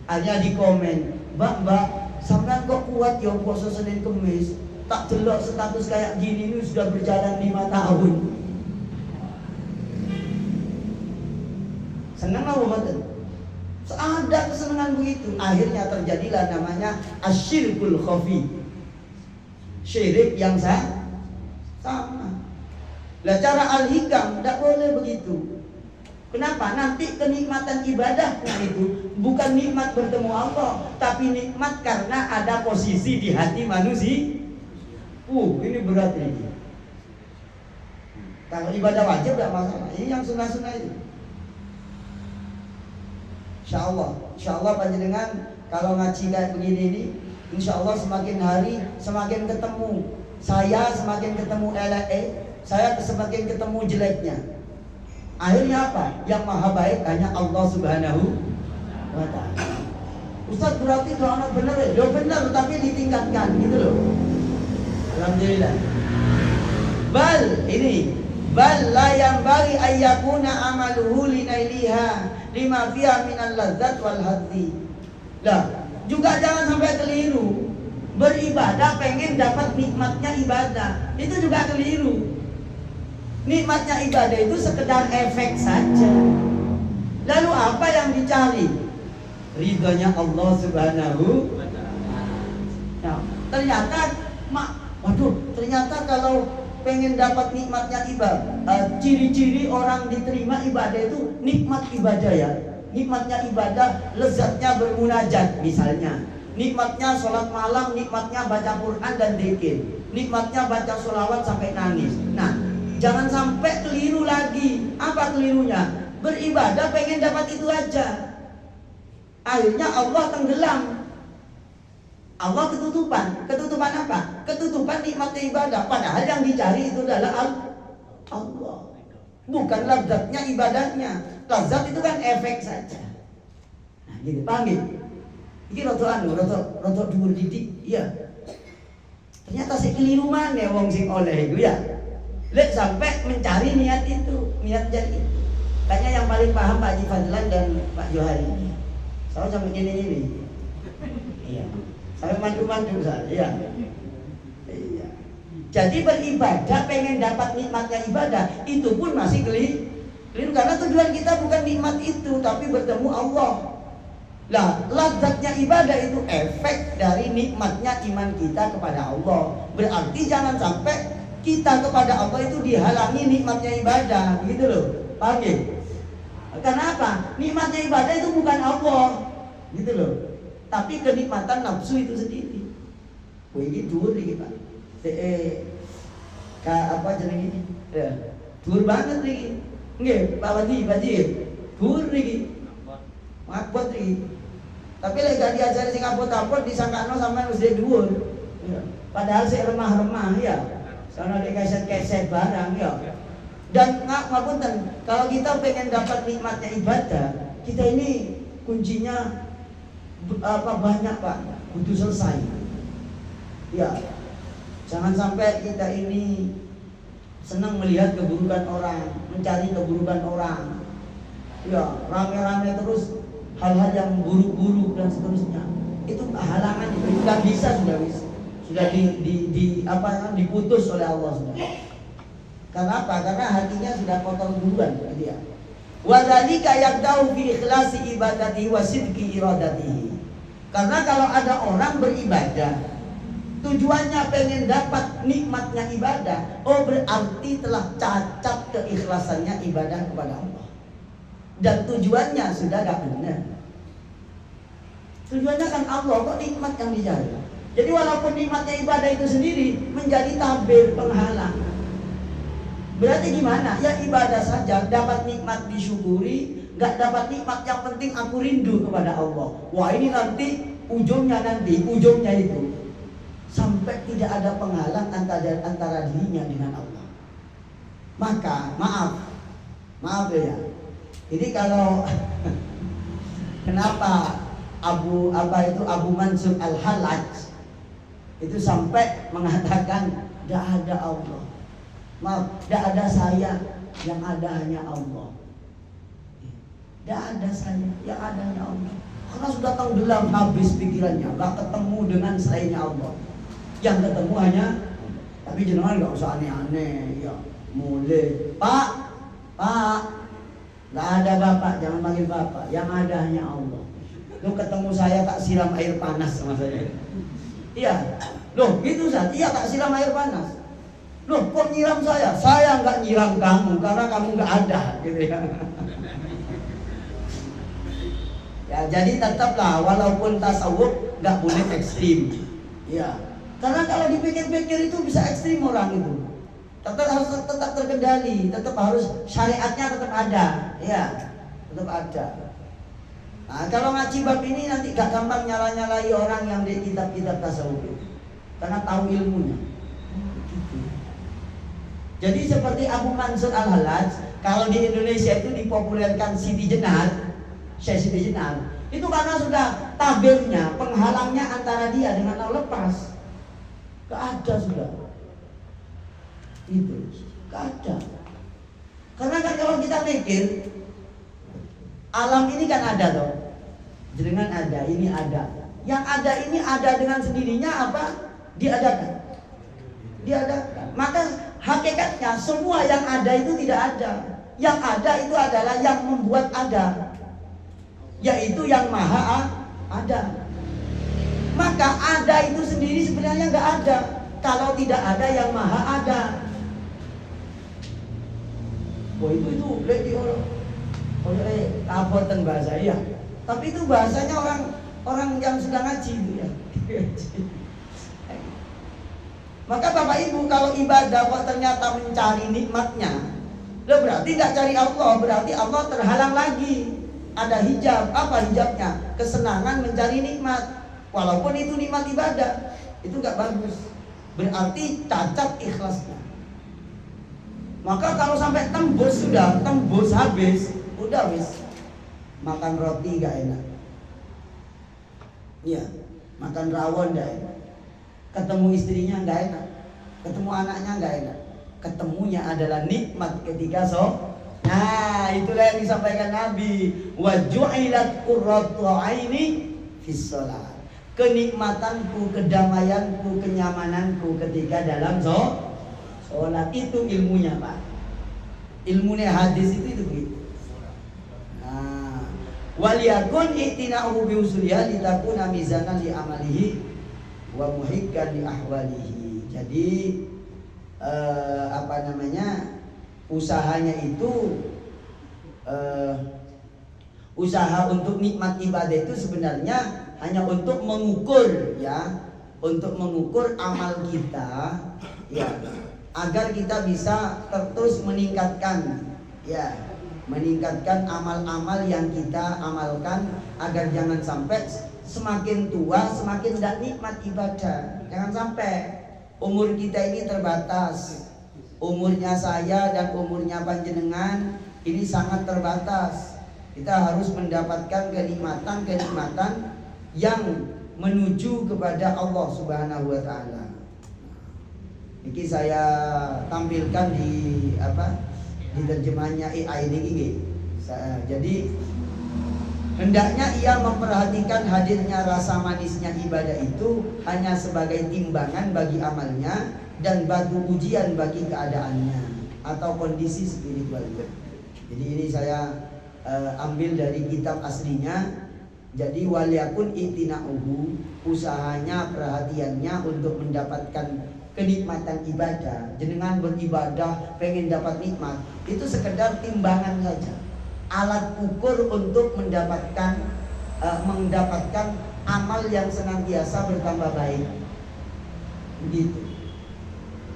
Akhirnya di komen, Mbak, sampean kok kuat ya puasa Senin Kemis? Tak delok status kayak gini ini sudah berjalan 5 tahun. Senang apa betul? Ada kesenangan begitu. Akhirnya terjadilah namanya asyirkul khafi, syirik yang sama. Lah cara al-hikam tidak boleh begitu. Kenapa? Nanti kenikmatan ibadahnya itu bukan nikmat bertemu Allah, tapi nikmat karena ada posisi di hati manusia. Ini berat ini. Kalau ibadah wajib tidak masalah. Ini yang sunnah-sunnah itu. Insya Allah panjenengan kalau ngaji kayak begini ini, insya Allah semakin hari semakin ketemu. Saya semakin ketemu saya semakin ketemu jeleknya. Akhirnya apa? Yang maha baik hanya Allah Subhanahu wa ta'ala. Ustaz berarti kalau anak benar ya? Ya benar, tapi ditingkatkan gitu loh. Alhamdulillah. bal la yanbaghi ayyakuna amaluhu linailiha lima fiha minal ladzat wal hadzi. Lah, juga jangan sampai keliru. Beribadah pengen dapat nikmatnya ibadah, itu juga keliru. Nikmatnya ibadah itu sekedar efek saja. Lalu apa yang dicari? Ridhonya Allah Subhanahu wa ta'ala. Nah, ternyata kalau pengen dapat nikmatnya ibadah, ciri-ciri orang diterima ibadah itu nikmat ibadah ya. Nikmatnya ibadah, lezatnya bermunajat misalnya. Nikmatnya sholat malam, nikmatnya baca Quran dan dzikir, nikmatnya baca sholawat sampai nangis. Nah, jangan sampai keliru lagi. Apa kelirunya? Beribadah pengen dapat itu aja. Akhirnya Allah tenggelam. Allah ketutupan. Ketutupan apa? Ketutupan nikmatnya ibadah. Padahal yang dicari itu adalah Allah, bukan lazatnya ibadahnya. Lazat itu kan efek saja. Nah, gitu, paham gitu? Ini roto dhuwur didik, iya. Ternyata si keliru mana wong sing oleh itu ya. Lek sampai mencari niat itu, niat jadi. Kayaknya yang paling paham Pak Haji Fadlan dan Pak Johari. Saya sampai ini. Iya. Sampai mandu-mandu saya, iya. Iya. Jadi beribadah pengen dapat nikmatnya ibadah, itu pun masih keliru karena tujuan kita bukan nikmat itu, tapi bertemu Allah. Lah, lazatnya ibadah itu efek dari nikmatnya iman kita kepada Allah. Berarti jangan sampai kita kepada Allah itu dihalangi nikmatnya ibadah, gitu loh. Paham ya? Karena apa? Nikmatnya ibadah itu bukan Allah, gitu loh. Tapi kenikmatan nafsu itu sendiri. Wah, ini dhuwur iki, Pak. Apa jeneng ini? Ya, dhuwur banget iki. Nggih, Pak Wadi, dhuwur iki. Makbot iki. Tapi lek gak diajari sing apot-apot disangkano sampean wis dhuwur. Ya. Padahal sik remah-remah ya. Sono dikeset-keset barang ya. Dan ngapunten, kalau kita pengen dapat nikmatnya ibadah, kita ini kuncinya banyak, Pak. Kudu selesai. Ya. Jangan sampai kita ini senang melihat keburukan orang, mencari keburukan orang. Ya, rame-rame terus hal-hal yang buruk-buruk dan seterusnya. Itu halangan, itu nggak bisa, sudah diputus oleh Allah sudah. Karena apa? Karena hatinya sudah kotor duluan gitu ya. Wa dzalika yaqda'u fi ikhlasi ibadati wa sidqi iradatihi. Karena kalau ada orang beribadah tujuannya pengen dapat nikmatnya ibadah, berarti telah cacat keikhlasannya ibadah kepada Allah. Dan tujuannya sudah gak benar. Tujuannya kan Allah, kok nikmat yang dicari. Jadi walaupun nikmatnya ibadah itu sendiri menjadi tabir penghalang. Berarti gimana? Ya ibadah saja, dapat nikmat disyukuri, gak dapat nikmat yang penting aku rindu kepada Allah. Wah, ini nanti ujungnya itu sampai tidak ada penghalang antara dirinya dengan Allah. Maka maaf ya. Jadi kalau kenapa Abu Mansur Al-Hallaj itu sampai mengatakan tidak ada Allah, tidak ada saya, yang ada hanya Allah. Tidak ada saya, yang ada hanya Allah. Karena sudah tenggelam habis pikirannya, gak ketemu dengan selainnya Allah. Yang ketemu hanya, tapi jenengan gak usah aneh-aneh, ya mulai Pak, gak ada bapak, jangan panggil bapak. Yang ada hanya Allah. Lu ketemu saya tak siram air panas sama saya. Iya, loh gitu Ustaz. Iya tak siram air panas. Loh kok nyiram saya? Saya nggak nyiram kamu karena kamu nggak ada, gitu ya. Ya jadi tetaplah walaupun tasawuf nggak boleh ekstrim. Ya, karena kalau dipikir-pikir itu bisa ekstrim orang itu. Tetap terkendali, tetap harus syariatnya tetap ada, ya, tetap ada. Nah, kalau ngaji bab ini nanti gak gampang nyala-nyalai orang yang di kitab-kitab tasawuf, karena tahu ilmunya. Gitu. Jadi seperti Abu Mansur Al-Hallaj, kalau di Indonesia itu dipopulerkan Siti Jenar, Syekh Siti Jenar, itu karena sudah tabirnya, penghalangnya antara dia dengan Allah lepas, gak ada sudah. Itu gak ada. Karena kan kalau kita mikir, alam ini kan ada toh. Jenengan ada, ini ada. Yang ada ini ada dengan sendirinya apa? Diadakan. Diadakan. Maka hakikatnya semua yang ada itu tidak ada. Yang ada itu adalah yang membuat ada, yaitu yang maha ada. Maka ada itu sendiri sebenarnya nggak ada kalau tidak ada yang maha ada. Wah itu lagi oleh kabupaten bahasa ya. Tapi itu bahasanya orang yang sudah ngaji itu ya. Maka Bapak Ibu kalau ibadah kok ternyata mencari nikmatnya, lo berarti nggak cari Allah, berarti Allah terhalang lagi. Ada hijab, apa hijabnya? Kesenangan mencari nikmat. Walaupun itu nikmat ibadah, itu nggak bagus. Berarti cacat ikhlasnya. Maka kalau sampai tembus sudah, tembus habis, udah wis. Makan roti gak enak. Iya, makan rawon gak enak. Ketemu istrinya gak enak. Ketemu anaknya gak enak. Ketemunya adalah nikmat ketika Nah, itulah yang disampaikan Nabi. Wa ju'ilat qurratu aini fis shalah. Kenikmatanku, kedamaianku, kenyamananku ketika dalam sholat. Itu ilmunya Pak. Ilmunya hadis itu begitu. Nah, waliyakun i'tina'uhu bi usuliha litakuna mizanan li amalihi wa muhikkan li ahwalihi. Jadi usahanya itu usaha untuk nikmat ibadah itu sebenarnya hanya untuk mengukur ya, untuk mengukur amal kita ya, agar kita bisa terus meningkatkan ya, meningkatkan amal-amal yang kita amalkan, agar jangan sampai semakin tua semakin tidak nikmat ibadah. Jangan sampai umur kita ini terbatas. Umurnya saya dan umurnya panjenengan ini sangat terbatas. Kita harus mendapatkan kenikmatan yang menuju kepada Allah Subhanahu wa taala. Ini saya tampilkan di terjemahannya AI ini. Jadi hendaknya ia memperhatikan hadirnya rasa manisnya ibadah itu hanya sebagai timbangan bagi amalnya dan batu ujian bagi keadaannya atau kondisi spiritualnya. Jadi ini saya ambil dari kitab aslinya. Jadi waliyakun i'tina'uhu, usahanya, perhatiannya untuk mendapatkan kenikmatan ibadah. Jenengan beribadah pengen dapat nikmat, itu sekedar timbangan saja, alat ukur untuk mendapatkan amal yang senantiasa bertambah baik. Begitu.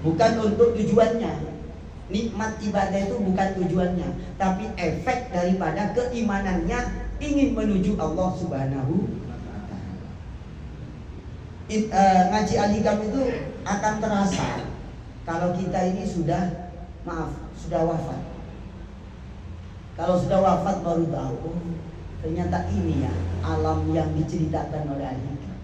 Bukan untuk tujuannya. Nikmat ibadah itu bukan tujuannya, tapi efek daripada keimanannya ingin menuju Allah Subhanahu wa ta'ala. Ngaji alikam itu akan terasa kalau kita ini sudah wafat. Kalau sudah wafat baru tahu, ternyata ini ya alam yang diceritakan oleh alikam.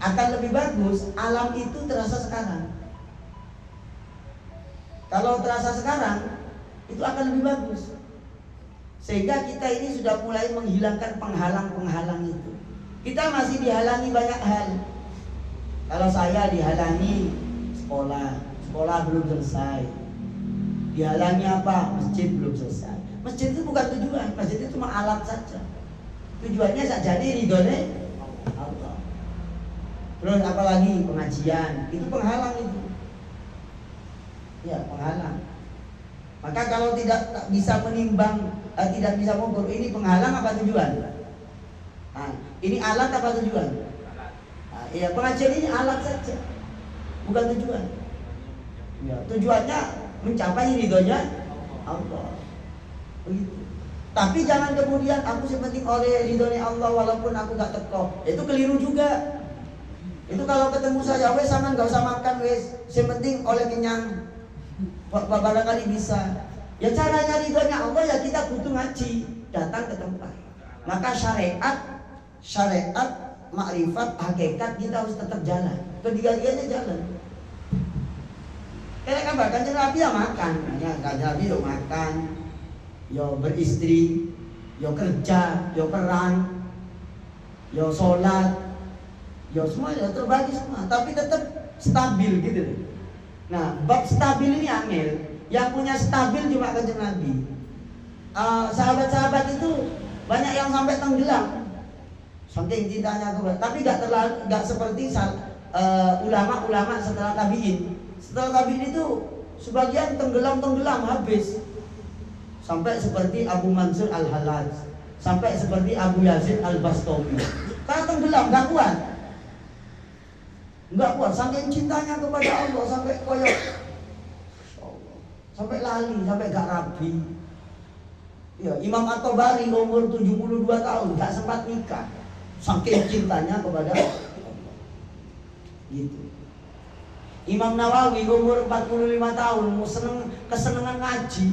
Akan lebih bagus alam itu terasa sekarang. Kalau terasa sekarang itu akan lebih bagus. Sehingga kita ini sudah mulai menghilangkan penghalang-penghalang itu. Kita masih dihalangi banyak hal. Kalau saya dihalangi sekolah belum selesai. Dihalangi apa? Masjid belum selesai. Masjid itu bukan tujuan, masjid itu cuma alat saja. Tujuannya saja ridhonya Allah. Terus apalagi pengajian, itu penghalang itu. Ya, penghalang. Maka kalau tidak bisa menimbang, tidak bisa mengukur ini penghalang apa tujuan? Nah, ini alat apa tujuan? Nah, ya pengajian ini alat saja, bukan tujuan. Ya, tujuannya mencapai ridhonya Allah. Begitu. Tapi jangan kemudian aku sepenting oleh ridhonya Allah walaupun aku gak teko. Itu keliru juga. Itu kalau ketemu saya, wes sama gak usah makan wes, sepenting oleh kenyang. Barangkali bisa. Ya caranya ridhonya Allah ya kita butuh ngaji, datang ke tempat. Maka syariat, makrifat, hakikat kita harus tetap jalan. Ketiga-tiganya jalan. Karena kan Kanjeng Nabi ya makan, Kanjeng Nabi yo makan, yo beristri, yo kerja, yo perang, yo sholat, yo semua yo terbagi semua, tapi tetap stabil gitu. Nah, bab stabil ini angel. Yang punya stabil cuma Kanjeng Nabi. Sahabat-sahabat itu banyak yang sampai tenggelam, saking cintanya kepada. Tapi nggak seperti ulama-ulama setelah tabiin. Setelah tabiin itu sebagian tenggelam habis. Sampai seperti Abu Mansur Al-Hallaj, sampai seperti Abu Yazid Al-Bastami. Karena tenggelam, nggak kuat, saking cintanya kepada Allah, sampai koyok, sampai lali, sampai gak rabi. Ya, Imam At-Tabari umur 72 tahun gak sempat nikah, saking cintanya kepada Allah. Gitu. Imam Nawawi umur 45 tahun kesenangan ngaji,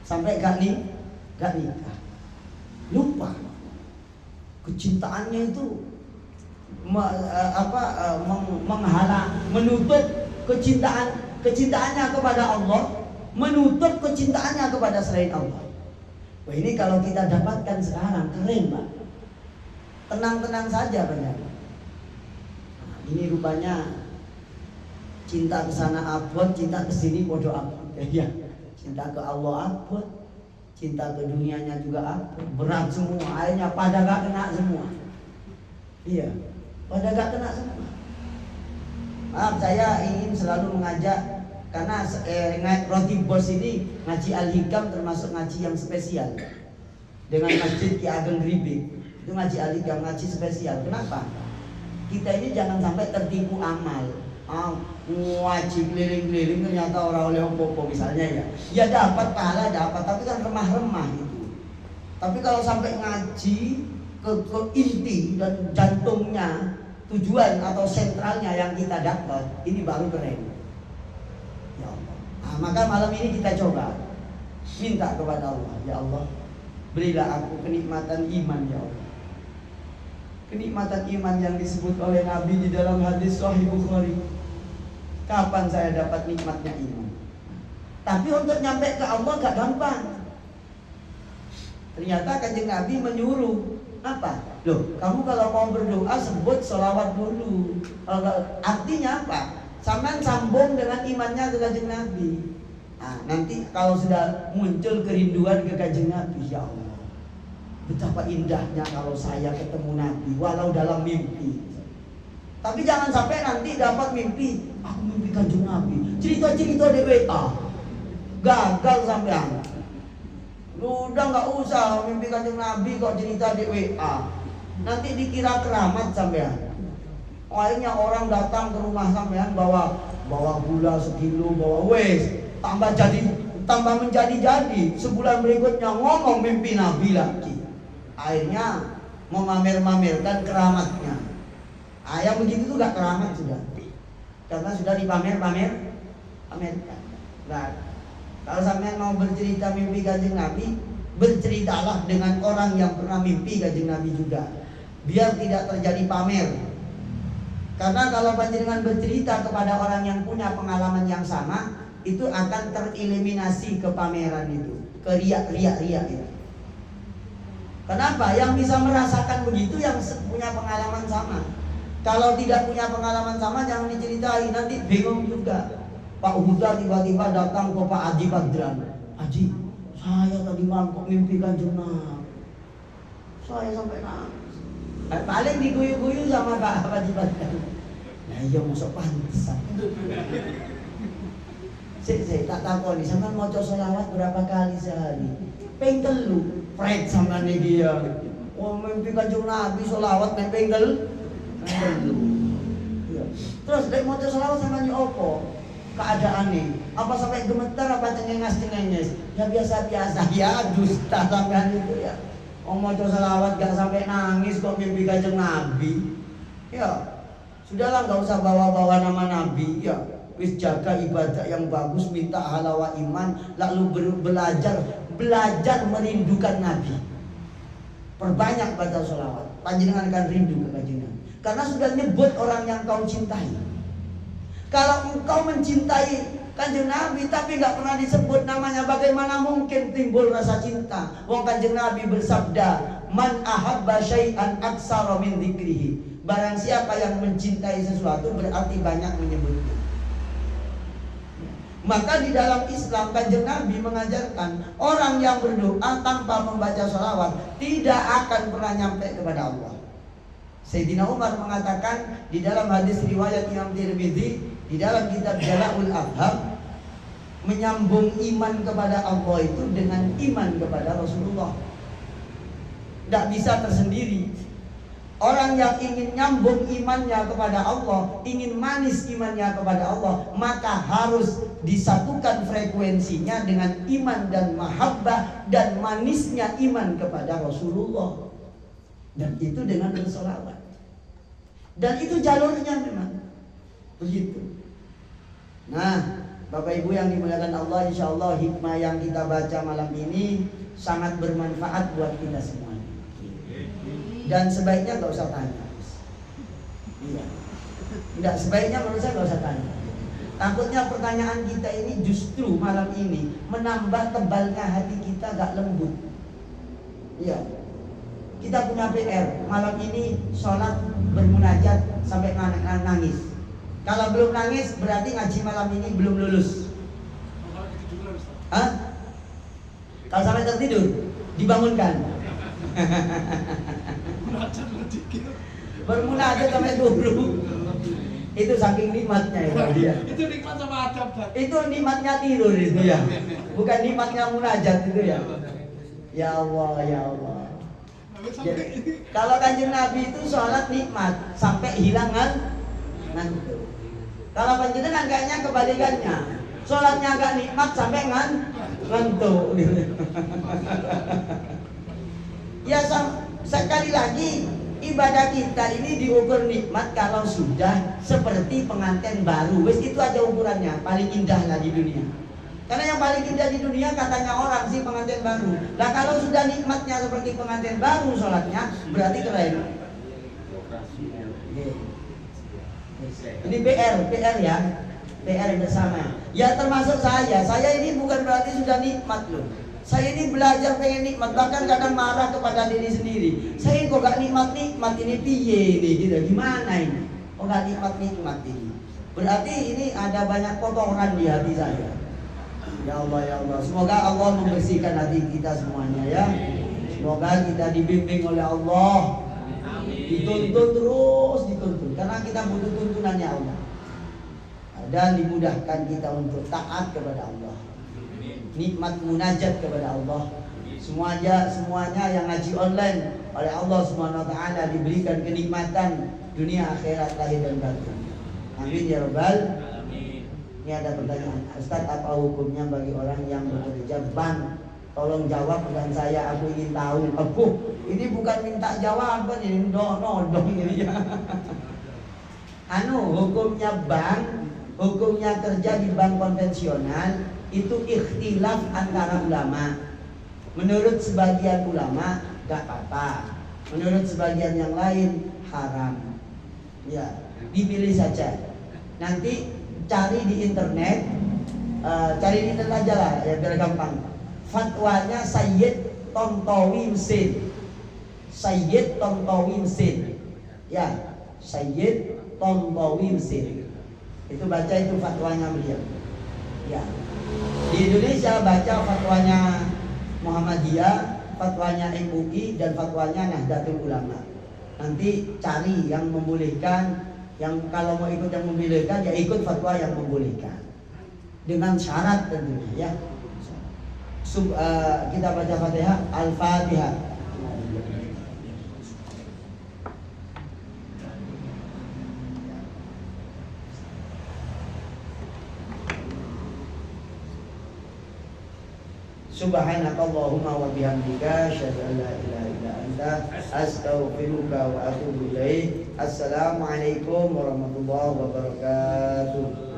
sampai gak nikah. Lupa kecintaannya itu menutup kecintaannya kepada Allah, menutup kecintaannya kepada selain Allah. Wah, ini kalau kita dapatkan sekarang keren, Pak. Tenang-tenang saja banyak. Nah, ini rupanya cinta ke sana abot, cinta ke sini bodoh abot. Ya, cinta ke Allah abot, cinta ke dunianya juga abot. Berat semua, akhirnya pada gak kena semua. Iya, pada gak kena semua. Maaf, saya ingin selalu mengajak. Karena Roti Bos ini ngaji Al-Hikam termasuk ngaji yang spesial. Dengan Masjid Ki Ageng Gribik, itu ngaji Al-Hikam, ngaji spesial. Kenapa? Kita ini jangan sampai tertipu amal. Ngaji keliling-keliling ternyata orang oleh opo-opo misalnya ya. Ya dapat pahala dapat, tapi kan remah-remah itu. Tapi kalau sampai ngaji ke inti dan jantungnya, tujuan atau sentralnya yang kita dapat, ini baru keren. Ya Allah. Nah, maka malam ini kita coba minta kepada Allah, ya Allah, berilah aku kenikmatan iman, ya Allah. Kenikmatan iman yang disebut oleh Nabi di dalam hadis Sahih Bukhari. Kapan saya dapat nikmatnya iman? Tapi untuk nyampe ke Allah gak gampang. Ternyata Kanjeng Nabi menyuruh apa? Loh, kamu kalau mau berdoa sebut sholawat dulu. Artinya apa? Sampai sambung dengan imannya ke Kanjeng Nabi. Nah, nanti kalau sudah muncul kerinduan ke Kanjeng Nabi, ya Allah, betapa indahnya kalau saya ketemu Nabi walau dalam mimpi. Tapi jangan sampai nanti dapat mimpi, aku mimpi Kanjeng Nabi, cerita-cerita di WA, gagal sampean. Udah nggak usah mimpi Kanjeng Nabi kok cerita di WA, nanti dikira keramat sampean. Akhirnya orang datang ke rumah sampean bawa gula sekilo, bawa tambah menjadi. Sebulan berikutnya ngomong mimpi Nabi lagi. Akhirnya memamer-mamerkan keramatnya. Yang begitu tuh gak keramat sudah, karena sudah dipamerkan. Nah, kalau sampean mau bercerita mimpi Kanjeng Nabi, berceritalah dengan orang yang pernah mimpi Kanjeng Nabi juga, biar tidak terjadi pamer. Karena kalau panjenengan bercerita kepada orang yang punya pengalaman yang sama, itu akan tereliminasi kepameran itu, ke riak itu. Kenapa? Yang bisa merasakan begitu yang punya pengalaman sama. Kalau tidak punya pengalaman sama jangan diceritain, nanti bingung juga. Pak Huda tiba-tiba datang ke Pak Haji Badran. Haji, saya tadi malam kok mimpi Kanjeng Nabi. Saya sampai nangis. Paling diguyu-guyu sama Pak Haji Badran. Nah iya masuk pantesan. Saya tak tahu nih, sampean maca selawat berapa kali sehari? Ping 3, Fred sampean iki ya. Oh mimpi Kanjeng Nabi selawat ping 3. Iya. Terus dek maca selawat sampean opo? Keadaane? Apa sampai gemeter apa cengenges? Ya biasa-biasa. Ya dusta sampean itu ya. Maca selawat gak sampai nangis kok mimpi Kanjeng Nabi. Ya. Sudahlah nggak usah bawa-bawa nama Nabi ya. Wis jaga ibadah yang bagus, minta halawa iman, lalu belajar merindukan Nabi. Perbanyak baca sholawat, panjenengan akan rindu ke Kanjeng Nabi. Karena sudah nyebut orang yang kau cintai. Kalau engkau mencintai Kanjeng Nabi tapi nggak pernah disebut namanya, bagaimana mungkin timbul rasa cinta? Wong Kanjeng Nabi bersabda, "Man ahabba syai'an aksara min dzikrihi." Barang siapa yang mencintai sesuatu berarti banyak menyebutnya. Maka di dalam Islam Kanjeng Nabi mengajarkan orang yang berdoa tanpa membaca sholawat tidak akan pernah nyampe kepada Allah. Sayyidina Umar mengatakan di dalam hadis riwayat Imam Tirmidzi, di dalam kitab Jala'ul Afham, menyambung iman kepada Allah itu dengan iman kepada Rasulullah. Tidak bisa tersendiri. Orang yang ingin nyambung imannya kepada Allah, ingin manis imannya kepada Allah, maka harus disatukan frekuensinya dengan iman dan mahabbah dan manisnya iman kepada Rasulullah. Dan itu dengan bersolawat. Dan itu jalurnya memang begitu. Nah, Bapak Ibu yang dimuliakan Allah, insya Allah hikmah yang kita baca malam ini sangat bermanfaat buat kita semuanya. Dan sebaiknya nggak usah tanya. Iya. Nggak, sebaiknya menurut saya nggak usah tanya. Takutnya pertanyaan kita ini justru malam ini menambah tebalnya hati kita gak lembut. Iya. Kita punya PR malam ini sholat bermunajat sampai nangis. Kalau belum nangis berarti ngaji malam ini belum lulus. Hah? Kalau sampai tertidur dibangunkan. Bermunajat sampai dulu. Itu saking nikmatnya ya. Itu nikmat sama adab. Itu nikmatnya tidur itu ya. Bukan nikmatnya munajat itu ya. Ya Allah, ya Allah. Jadi, kalau Kanjeng Nabi itu sholat nikmat sampai hilang ngantuk. Kalau panjenengan kayaknya kebalikannya, sholatnya agak nikmat sampai ngantuk. Ya sekali lagi, ibadah kita ini diukur nikmat kalau sudah seperti pengantin baru. Wes itu aja ukurannya, paling indah lah di dunia. Karena yang paling indah di dunia katanya orang sih pengantin baru. Nah kalau sudah nikmatnya seperti pengantin baru sholatnya, berarti keren. Ini PR ya, PR bersama. Ya termasuk saya ini bukan berarti sudah nikmat loh. Saya ini belajar pengen nikmat, bahkan kadang marah kepada diri sendiri. Saya kok gak nikmat ini piye ini gitu, gimana ini? Kok gak nikmat ini? Berarti ini ada banyak kotoran di hati saya. Ya Allah, ya Allah. Semoga Allah membersihkan hati kita semuanya ya. Semoga kita dibimbing oleh Allah. Dituntun terus, dituntun. Karena kita butuh tuntunannya Allah. Dan dimudahkan kita untuk taat kepada Allah. Nikmat munajat kepada Allah. Semuanya yang ngaji online oleh Allah Subhanahu wa taala diberikan kenikmatan dunia akhirat lahir dan batin. Amin ya rabbal alamin. Ini ada pertanyaan, Ustaz, apa hukumnya bagi orang yang bekerja bank? Tolong jawab dengan saya, aku ingin tahu. Ini bukan minta jawaban, ini nodong ini ya. Hukumnya bank, hukumnya kerja di bank konvensional itu ikhtilaf antara ulama. Menurut sebagian ulama gak apa-apa, menurut sebagian yang lain haram. Ya, dipilih saja. Nanti cari di internet, aja lah ya biar gampang. Fatwanya Sayyid Tontowi Mesin. Sayyid Tontowi Mesin. Ya, Sayyid Tontowi Mesin. Itu baca itu fatwanya beliau. Ya. Di Indonesia baca fatwanya Muhammadiyah, fatwanya MUI dan fatwanya Nahdlatul Ulama. Nanti cari yang membolehkan, yang kalau mau ikut yang membolehkan ya ikut fatwa yang membolehkan. Dengan syarat tentunya ya. Kita baca Fatihah, Al-Fatihah. Subhanakallahumma wa bihamdika asyhadu an la ilaha illa anta astaghfiruka wa atubu ilaik. Assalamualaikum warahmatullahi wabarakatuh.